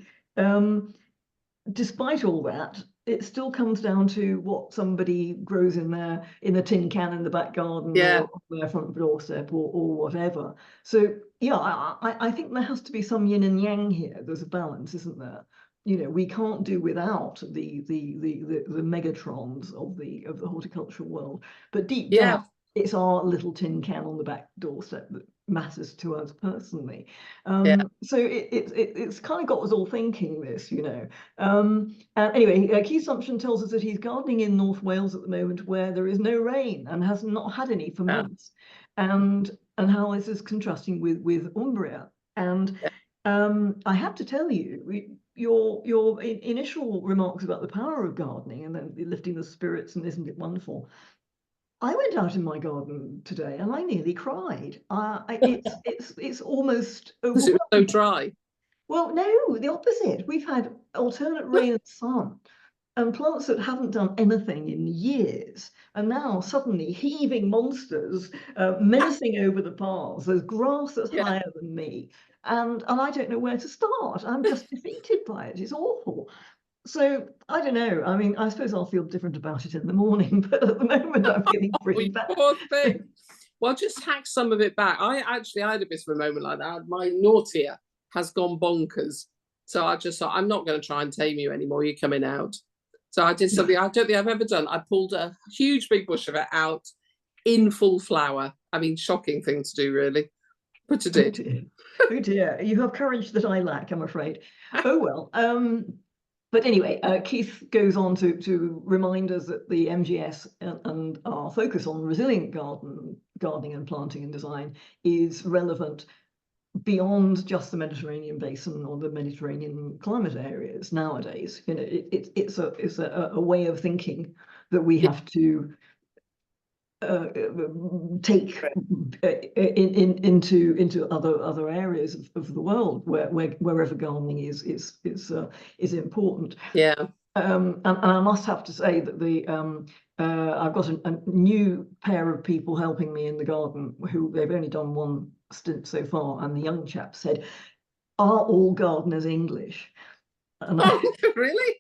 despite all that, it still comes down to what somebody grows in a tin can in the back garden, Yeah. or on their front doorstep, or whatever. So yeah, I think there has to be some yin and yang here. There's a balance, isn't there? You know, we can't do without the megatrons of the horticultural world, but deep down, it's our little tin can on the back doorstep that matters to us personally. So it's kind of got us all thinking this, you know. Anyway, Keith Sumption tells us that he's gardening in North Wales at the moment, where there is no rain and has not had any for months, and how this is contrasting with Umbria. And I have to tell you, your initial remarks about the power of gardening and then lifting the spirits, and isn't it wonderful? I went out in my garden today and I nearly cried. It's almost because it was so dry. Well, no, the opposite. We've had alternate rain and sun, and plants that haven't done anything in years are now suddenly heaving monsters, menacing over the paths. There's grass that's higher than me, and I don't know where to start. I'm just defeated by it. It's awful. So I don't know. I mean, I suppose I'll feel different about it in the morning, but at the moment I'm feeling pretty bad. Poor thing. Well, just hack some of it back. I had a bit of a moment like that. My Nautia has gone bonkers. So I just thought, I'm not going to try and tame you anymore. You're coming out. So I did something I don't think I've ever done. I pulled a huge big bush of it out in full flower. I mean, shocking thing to do, really. But I did. Oh dear. Oh dear. You have courage that I lack, I'm afraid. Oh well. But anyway, Keith goes on to remind us that the MGS and our focus on resilient gardening and planting and design is relevant beyond just the Mediterranean basin or the Mediterranean climate areas nowadays. You know, it's a way of thinking that we have to take into other areas of the world wherever gardening is important. Yeah. And I must have to say that I've got a new pair of people helping me in the garden who they've only done one stint so far, and the young chap said, "Are all gardeners English?" And really?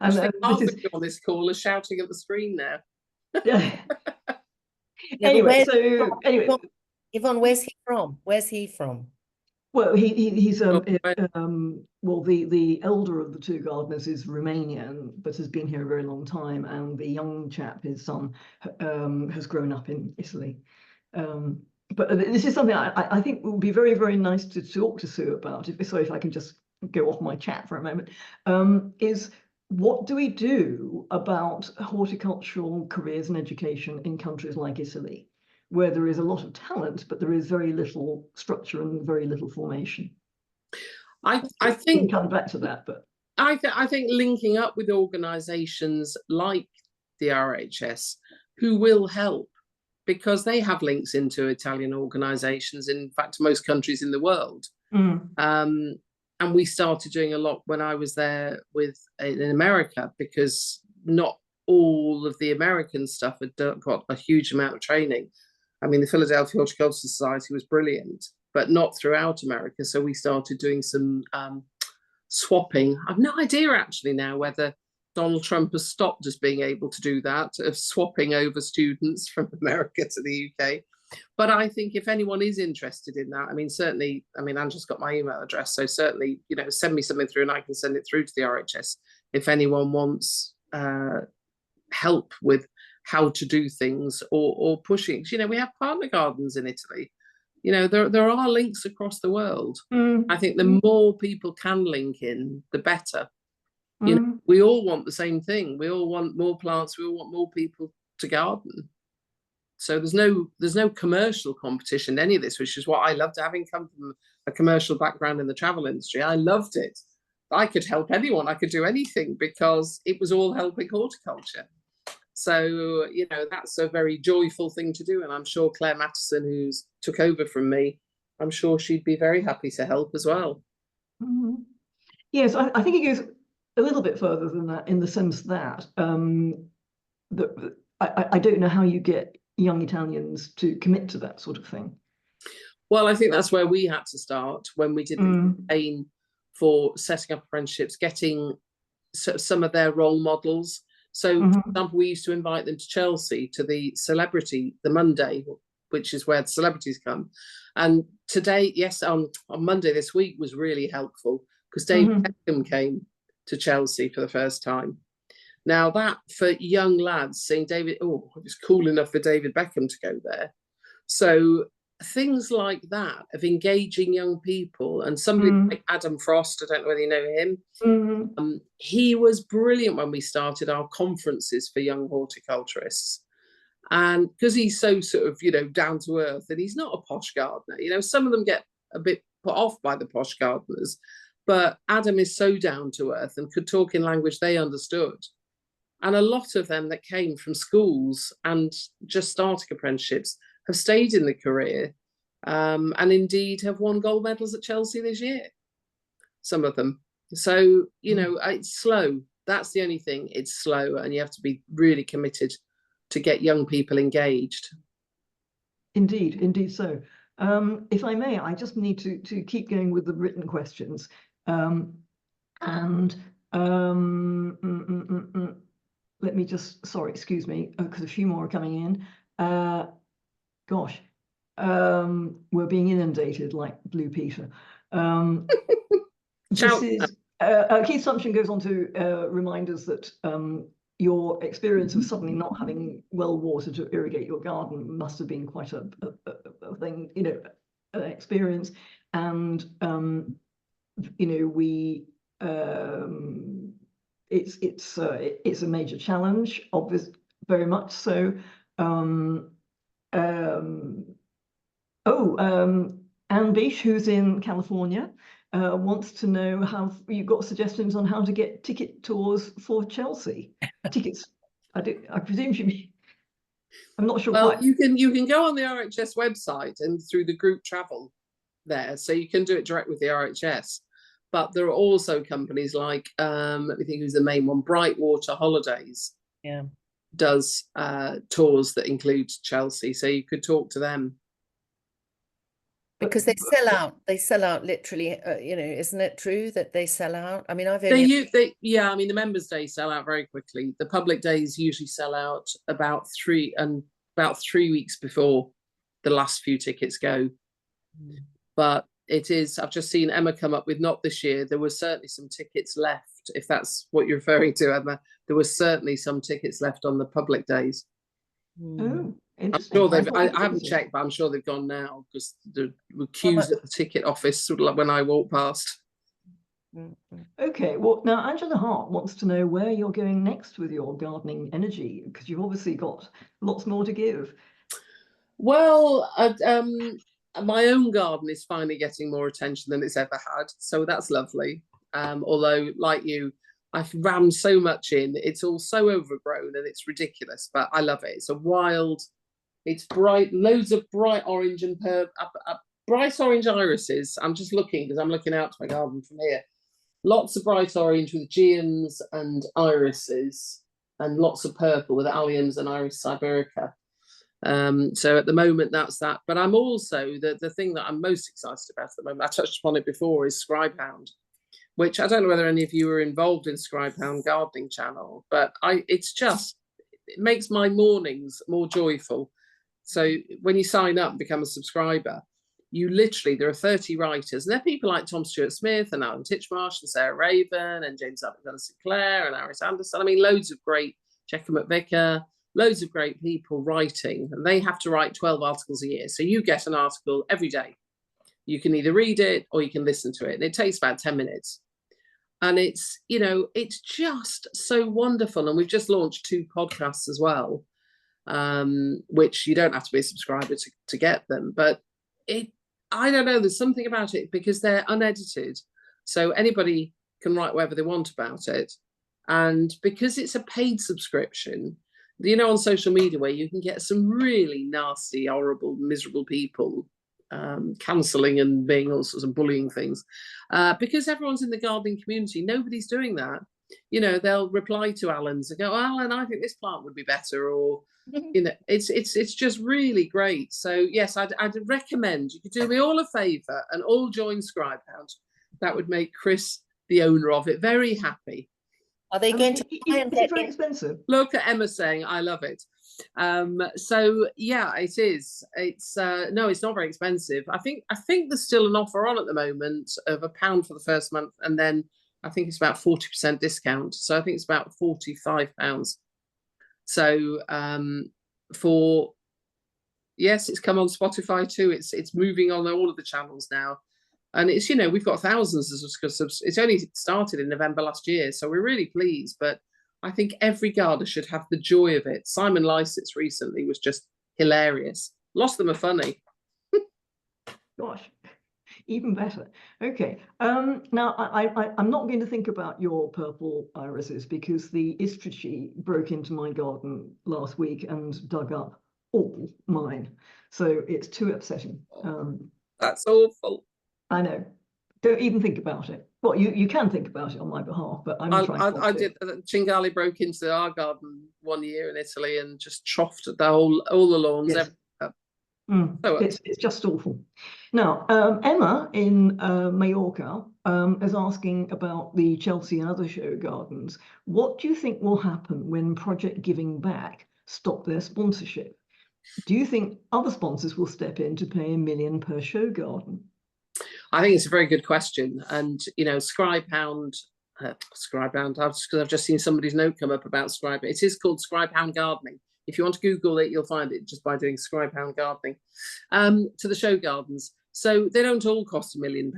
And half of you on this call are shouting at the screen now. Yeah. Anyway, Yvonne, where's he from? Where's he from? Well, he's well, the elder of the two gardeners is Romanian, but has been here a very long time, and the young chap, his son, has grown up in Italy. But this is something I think would be very, very nice to talk to Sue about. If I can just go off my chat for a moment, is what do we do about horticultural careers and education in countries like Italy, where there is a lot of talent, but there is very little structure and very little formation? I think we can come back to that, but I think linking up with organisations like the RHS, who will help, because they have links into Italian organisations, in fact, most countries in the world. And we started doing a lot when I was there in America, because not all of the American stuff had got a huge amount of training. I mean, the Philadelphia Horticultural Society was brilliant, but not throughout America. So we started doing some swapping. I've no idea actually now whether Donald Trump has stopped us being able to do that, of swapping over students from America to the UK. But I think if anyone is interested in that, I mean, certainly, I mean, Angela's got my email address, so certainly, you know, send me something through and I can send it through to the RHS if anyone wants help with how to do things or pushing. You know, we have partner gardens in Italy. You know, there are links across the world. I think the more people can link in, the better. You know, we all want the same thing. We all want more plants. We all want more people to garden. So there's no commercial competition in any of this, which is what I loved, having come from a commercial background in the travel industry. I loved it. I could help anyone. I could do anything because it was all helping horticulture. So, you know, that's a very joyful thing to do. And I'm sure Claire Mattison, who's took over from me, I'm sure she'd be very happy to help as well. Mhm. Yes, I think it goes a little bit further than that, in the sense that I don't know how you get young Italians to commit to that sort of thing. Well, I think that's where we had to start when we did the campaign for setting up apprenticeships, getting some of their role models. So, for example, we used to invite them to Chelsea to the Monday, which is where the celebrities come. And today, yes, on Monday this week was really helpful, because David Beckham came to Chelsea for the first time. Now, that for young lads, seeing David, oh, it was cool enough for David Beckham to go there. So things like that, of engaging young people, and somebody like Adam Frost, I don't know whether you know him, he was brilliant when we started our conferences for young horticulturists. And because he's so sort of, you know, down to earth, and he's not a posh gardener, you know, some of them get a bit put off by the posh gardeners, but Adam is so down to earth and could talk in language they understood. And a lot of them that came from schools and just starting apprenticeships have stayed in the career, and indeed have won gold medals at Chelsea this year, some of them. So, you know, it's slow. That's the only thing. It's slow, and you have to be really committed to get young people engaged. Indeed, indeed so. If I may, I just need to keep going with the written questions. Let me just, sorry, excuse me, because a few more are coming in. Gosh, we're being inundated like Blue Peter. This is Keith Sumption goes on to remind us that your experience of suddenly not having well water to irrigate your garden must have been quite a thing, you know, an experience. And you know, it's a major challenge, obviously, very much so. Anne Beach, who's in California, wants to know how you've got suggestions on how to get ticket tours for Chelsea. Tickets, I presume you mean. I'm not sure. Well, quite. you can go on the RHS website and through the group travel there, so you can do it direct with the RHS. But there are also companies like, let me think who's the main one, Brightwater Holidays. Yeah. Does tours that include Chelsea, so you could talk to them. Because they sell out literally, you know, isn't it true that they sell out? I mean, yeah, I mean, the members' days sell out very quickly. The public days usually sell out about 3 weeks before the last few tickets go. But it is, I've just seen Emma come up with, not this year, there were certainly some tickets left, if that's what you're referring to, Emma. There was certainly some tickets left on the public days. Oh, I'm sure they've, I haven't checked, but I'm sure they've gone now, because there were queues at the ticket office sort of like when I walked past. Okay, well, now Angela Hart wants to know where you're going next with your gardening energy, because you've obviously got lots more to give. Well, my own garden is finally getting more attention than it's ever had, so that's lovely. Although, like you, I've rammed so much in, it's all so overgrown and it's ridiculous, but I love it. It's a wild, it's bright, loads of bright orange and bright orange irises. I'm just looking, because I'm looking out to my garden from here. Lots of bright orange with geums and irises, and lots of purple with alliums and iris siberica. So at the moment, that's that. But I'm also, the thing that I'm most excited about at the moment, I touched upon it before, is Scribehound, which I don't know whether any of you are involved in Scribehound Gardening Channel, but it makes my mornings more joyful. So when you sign up and become a subscriber, you literally, there are 30 writers, and they're people like Tom Stewart Smith and Alan Titchmarsh and Sarah Raven and James Alexander Sinclair and Iris Anderson. I mean, loads of great, Jekka McVicker, loads of great people writing, and they have to write 12 articles a year. So you get an article every day. You can either read it or you can listen to it. And it takes about 10 minutes. And it's, you know, it's just so wonderful. And we've just launched 2 podcasts as well, which you don't have to be a subscriber to get them. But I don't know, there's something about it, because they're unedited. So anybody can write whatever they want about it. And because it's a paid subscription, you know, on social media where you can get some really nasty, horrible, miserable people cancelling and being all sorts of bullying things, because everyone's in the gardening community. Nobody's doing that. You know, they'll reply to Alan's and go, oh, Alan, I think this plant would be better, or you know, it's just really great. So yes, I'd recommend you could do me all a favour and all join Scribehound. That would make Chris, the owner of it, very happy. Are they going to try and Is get it very in? expensive? Look at Emma saying, I love it. So yeah, it is. It's no, it's not very expensive. I think there's still an offer on at the moment of £1 for the first month, and then I think it's about 40% discount. So I think it's about £45. So for yes, it's come on Spotify too. It's moving on all of the channels now. And it's, you know, we've got thousands of it's only started in November last year, so we're really pleased. But I think every gardener should have the joy of it. Simon Lysitz recently was just hilarious. Lost them a funny. Gosh, even better. Okay. Now I'm not going to think about your purple irises because the Istrici broke into my garden last week and dug up all mine. So it's too upsetting. That's awful. I know. Don't even think about it. Well, you can think about it on my behalf, but I'm trying not I to. did. Cinghiali broke into our garden one year in Italy and just troughed all the lawns. Yes. So, it's just awful. Now, Emma in Mallorca is asking about the Chelsea and other show gardens. What do you think will happen when Project Giving Back stop their sponsorship? Do you think other sponsors will step in to pay $1 million per show garden? I think it's a very good question. And, you know, Scribehound, I've just seen somebody's note come up about Scribe. It is called Scribehound Gardening. If you want to Google it, you'll find it just by doing Scribehound Gardening. To the show gardens. So they don't all cost £1 million.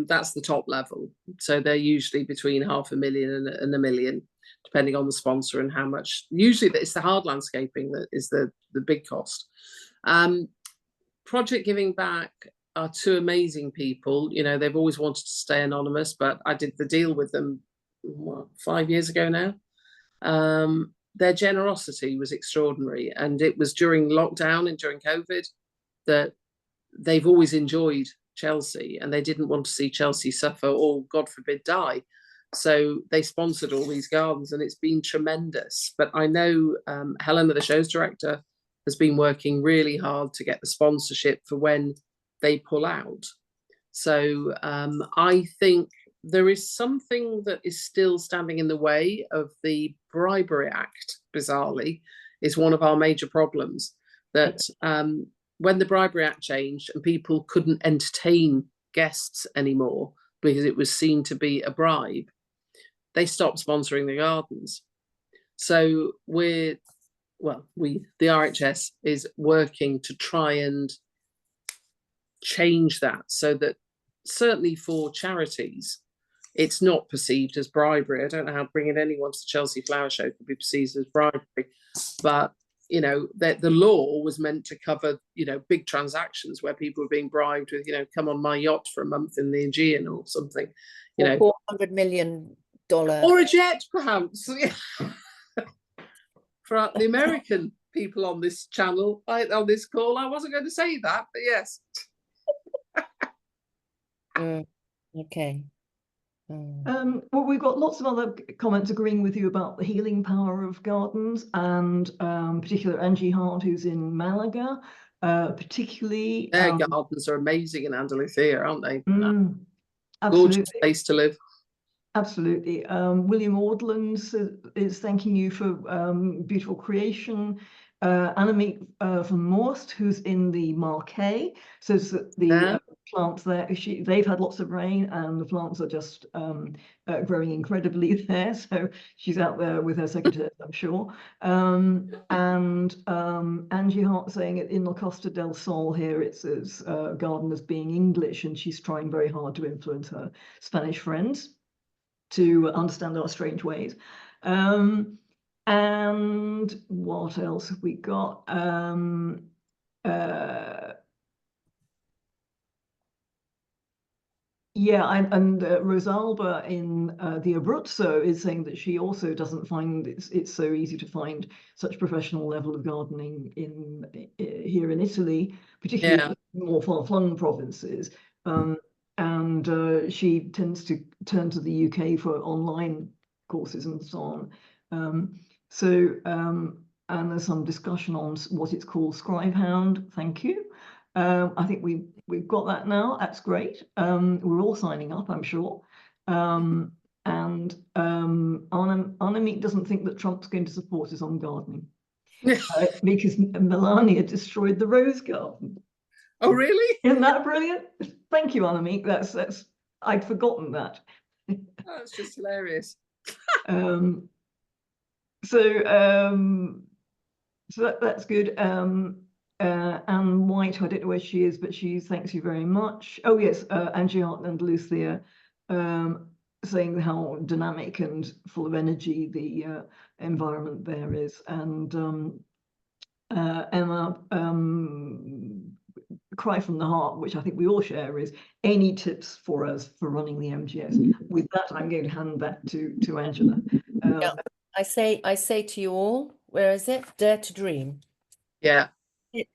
That's the top level. So they're usually between $500,000 and $1 million, depending on the sponsor and how much. Usually it's the hard landscaping that is the big cost. Project Giving Back are two amazing people. You know, they've always wanted to stay anonymous, but I did the deal with them 5 years ago now. Their generosity was extraordinary, and it was during lockdown and during COVID that they've always enjoyed Chelsea, and they didn't want to see Chelsea suffer or, God forbid, die. So they sponsored all these gardens, and it's been tremendous. But I know Helena, the show's director, has been working really hard to get the sponsorship for when they pull out. So I think there is something that is still standing in the way of the Bribery Act, bizarrely, is one of our major problems. That when the Bribery Act changed and people couldn't entertain guests anymore because it was seen to be a bribe, they stopped sponsoring the gardens. So the RHS is working to try and change that so that certainly for charities, it's not perceived as bribery. I don't know how bringing anyone to the Chelsea Flower Show could be perceived as bribery, but you know, that the law was meant to cover, you know, big transactions where people were being bribed with, you know, come on my yacht for a month in the Aegean or something, you know, $400 million or a jet, perhaps. For the American people on this channel, on this call, I wasn't going to say that, but yes. Okay. Well, we've got lots of other comments agreeing with you about the healing power of gardens, and particularly Angie Hart, who's in Malaga, particularly. Their gardens are amazing in Andalusia, aren't they? Gorgeous Absolutely. place to live. Absolutely. William Ordlands is thanking you for beautiful creation. Annemiek van Moorst, who's in the Marquet, says that the plants there, they've had lots of rain and the plants are just growing incredibly there. So she's out there with her secretary, I'm sure. And Angie Hart saying in La Costa del Sol here, it says gardeners being English, and she's trying very hard to influence her Spanish friends to understand our strange ways. And what else have we got? Yeah, and Rosalba in the Abruzzo is saying that she also doesn't find it's so easy to find such professional level of gardening in here in Italy, particularly Yeah. more far-flung provinces. And she tends to turn to the UK for online courses and so on. And there's some discussion on what it's called, Scribehound. Thank you. I think we've got that now. That's great. We're all signing up, I'm sure. And Annemiek doesn't think that Trump's going to support us on gardening because Melania destroyed the rose garden. Oh, really? Isn't that brilliant? Thank you, Annemiek. That's I'd forgotten that. Oh, that's just hilarious. So that's good. Anne White, I don't know where she is, but she thanks you very much. Oh yes, Angie Hart and Lucia saying how dynamic and full of energy the environment there is, and Emma, cry from the heart, which I think we all share, is any tips for us for running the MGS. With that, I'm going to hand back to Angela. Yeah, I say to you all, where is it? Dare to dream. Yeah.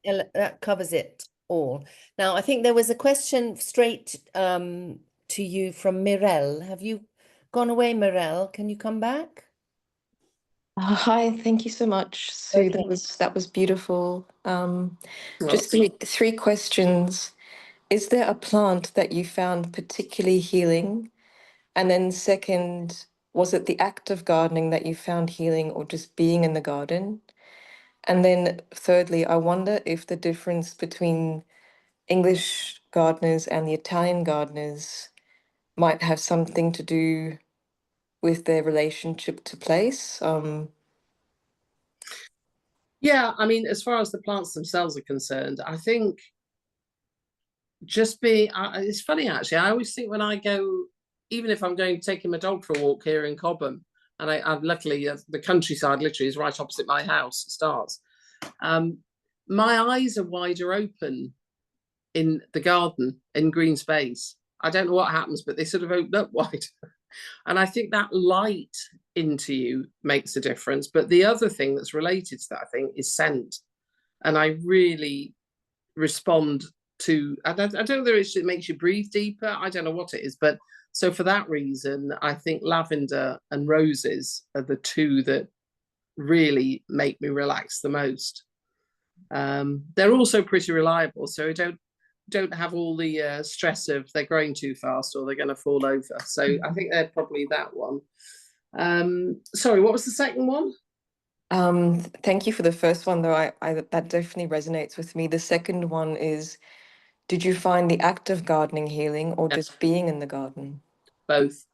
That covers it all. Now, I think there was a question straight to you from Mirelle. Have you gone away, Mirelle? Can you come back? Hi, thank you so much, Sue. Okay. That was beautiful. Just three questions. Is there a plant that you found particularly healing? And then second, was it the act of gardening that you found healing or just being in the garden? And then thirdly, I wonder if the difference between English gardeners and the Italian gardeners might have something to do with their relationship to place. Yeah, I mean, as far as the plants themselves are concerned, I think just being, it's funny actually, I always think when I go, even if I'm going taking my dog for a walk here in Cobham, and I'm luckily the countryside literally is right opposite my house, it starts. My eyes are wider open in the garden, in green space. I don't know what happens, but they sort of open up wide. And I think that light into you makes a difference. But the other thing that's related to that, I think, is scent. And I really respond to, I don't know whether it makes you breathe deeper. I don't know what it is. But so for that reason, I think lavender and roses are the two that really make me relax the most. They're also pretty reliable. So I don't have all the stress of they're growing too fast or they're going to fall over. So I think they're probably that one. Sorry, what was the second one? Thank you for the first one, though. I that definitely resonates with me. The second one is, did you find the act of gardening healing or just being in the garden? Both.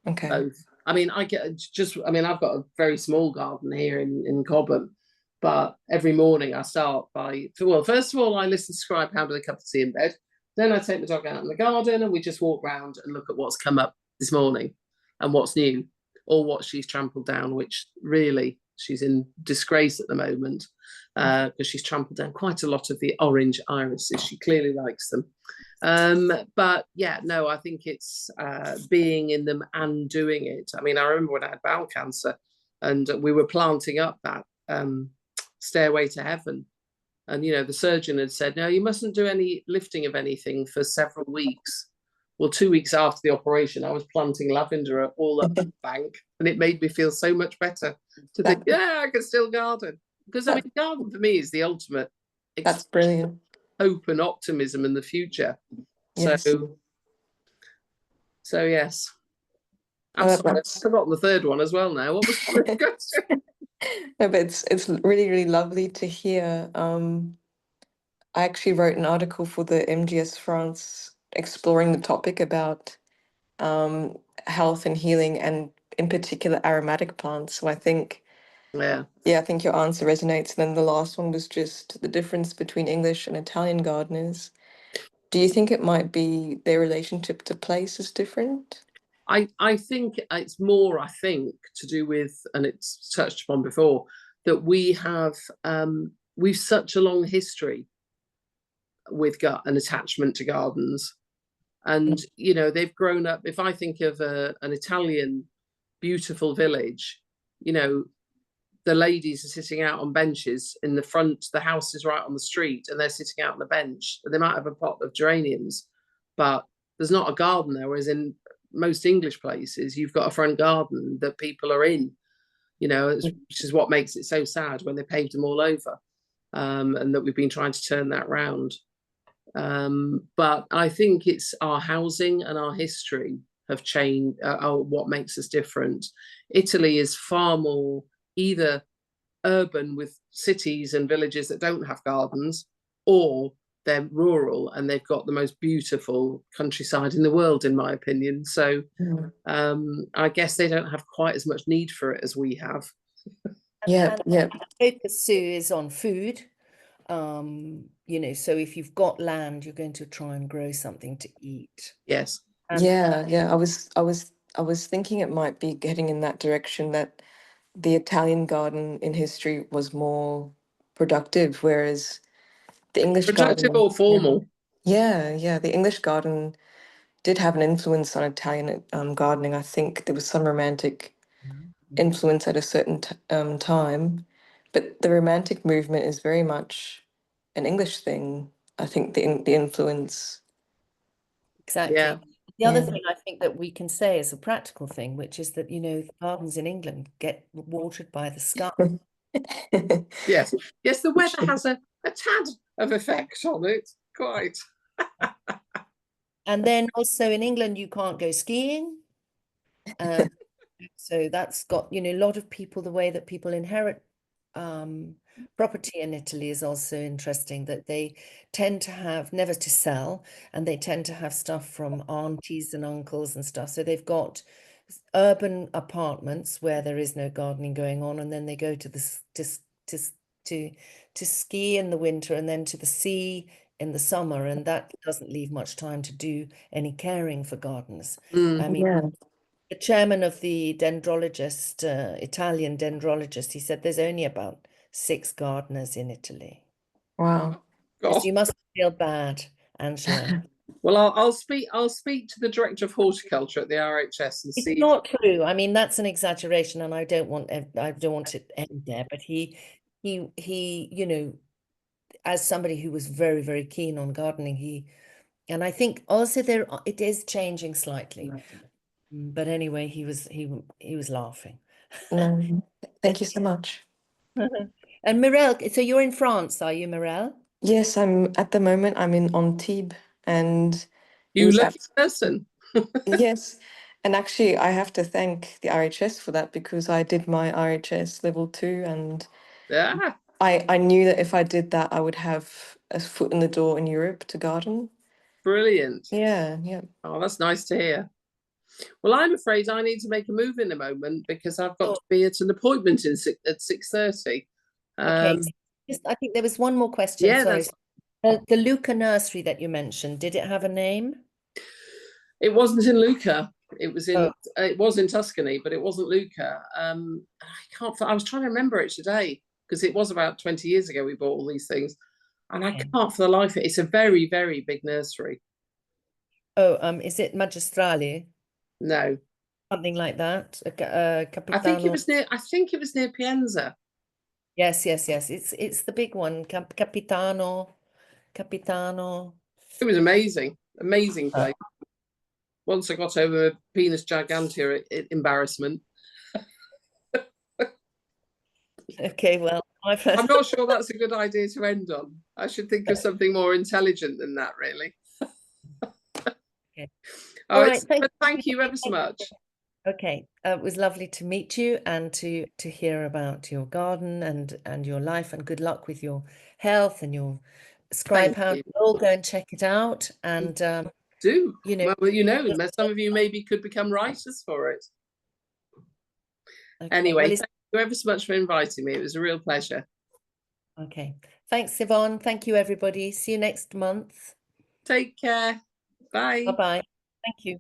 Okay. Both. I mean, I've got a very small garden here in Cobham, but every morning I start by, well, first of all, I listen to Scribehound with a cup of tea in bed. Then I take the dog out in the garden and we just walk around and look at what's come up this morning and what's new or what she's trampled down, which really she's in disgrace at the moment because she's trampled down quite a lot of the orange irises. She clearly likes them. But yeah, no, I think it's being in them and doing it. I mean, I remember when I had bowel cancer and we were planting up that stairway to heaven. And, you know, the surgeon had said, no, you mustn't do any lifting of anything for several weeks. Well, 2 weeks after the operation, I was planting lavender all up the bank, and it made me feel so much better to think, yeah, I can still garden. Because, I mean, garden for me is the ultimate. That's brilliant. Hope and optimism in the future. Yes. So yes. I've forgotten the third one as well now. What was the question? No, but it's really, really lovely to hear. I actually wrote an article for the MGS France exploring the topic about health and healing, and in particular aromatic plants. So I think, yeah, I think your answer resonates. And then the last one was just the difference between English and Italian gardeners. Do you think it might be their relationship to place is different? I think it's more, to do with, and it's touched upon before, that we've such a long history with an attachment to gardens. And, you know, they've grown up. If I think of an Italian beautiful village, you know, the ladies are sitting out on benches in the front, the house is right on the street, and they're sitting out on the bench. They might have a pot of geraniums, but there's not a garden there, whereas in most English places, you've got a front garden that people are in, you know, which is what makes it so sad when they paved them all over, and that we've been trying to turn that round. But I think it's our housing and our history have changed, what makes us different. Italy is far more either urban with cities and villages that don't have gardens, or they're rural and they've got the most beautiful countryside in the world, in my opinion. So I guess they don't have quite as much need for it as we have. Yeah, yeah. The focus, Sue, is on food. You know, so if you've got land, you're going to try and grow something to eat. Yes. Yeah. I was thinking it might be getting in that direction, that the Italian garden in history was more productive, whereas the English Productive garden, or formal? yeah, the English garden did have an influence on Italian gardening. I think there was some romantic influence at a certain time, but the romantic movement is very much an English thing. I think the influence. Exactly. Yeah. The other thing I think that we can say is a practical thing, which is that, you know, the gardens in England get watered by the sky. Yes. Yes, the weather has a tad of effect on it, quite. And then also in England, you can't go skiing. So that's got, you know, a lot of people, the way that people inherit property in Italy is also interesting, that they tend to have never to sell, and they tend to have stuff from aunties and uncles and stuff. So they've got urban apartments where there is no gardening going on, and then they go to to ski in the winter and then to the sea in the summer, and that doesn't leave much time to do any caring for gardens. I mean, the chairman of the dendrologist, Italian dendrologist, he said there's only about 6 gardeners in Italy. Wow. So you must feel bad, Angela. Well, I'll speak to the director of horticulture at the RHS and see. It's not true. I mean, that's an exaggeration, and I don't want it to end there. But he, you know, as somebody who was very, very keen on gardening, and I think also it is changing slightly. But anyway, he was laughing. Thank you so much. And Mirelle, so you're in France, are you, Mirelle? Yes, I'm at the moment. I'm in Antibes, and You lucky person. yes, and actually, I have to thank the RHS for that, because I did my RHS level 2, and Yeah. I knew that if I did that, I would have a foot in the door in Europe to garden. Brilliant. Yeah. Oh, that's nice to hear. Well, I'm afraid I need to make a move in a moment, because I've got to be at an appointment at 6:30. Okay, I think there was one more question. Yeah, sorry. The Lucca nursery that you mentioned, did it have a name? It wasn't in Lucca. It was in Tuscany, but it wasn't Lucca. I was trying to remember it today, because it was about 20 years ago we bought all these things, and I can't for the life of it. It's a very, very big nursery. Oh, is it Magistrale? No. Something like that. I think it was near Pienza. Yes. It's the big one. Capitano. It was amazing. Amazing place. Once I got over penis gigantea embarrassment. Okay, well, I'm not sure that's a good idea to end on. I should think of something more intelligent than that, really. Okay. All right, thank you ever so much. Okay, it was lovely to meet you and to hear about your garden and your life, and good luck with your health and your scribe house. All go and check it out, and do. You know, well, some of you maybe could become writers for it. Okay, anyway, thank you ever so much for inviting me. It was a real pleasure. Okay, thanks, Yvonne. Thank you, everybody. See you next month. Take care. Bye. Bye-bye. Thank you.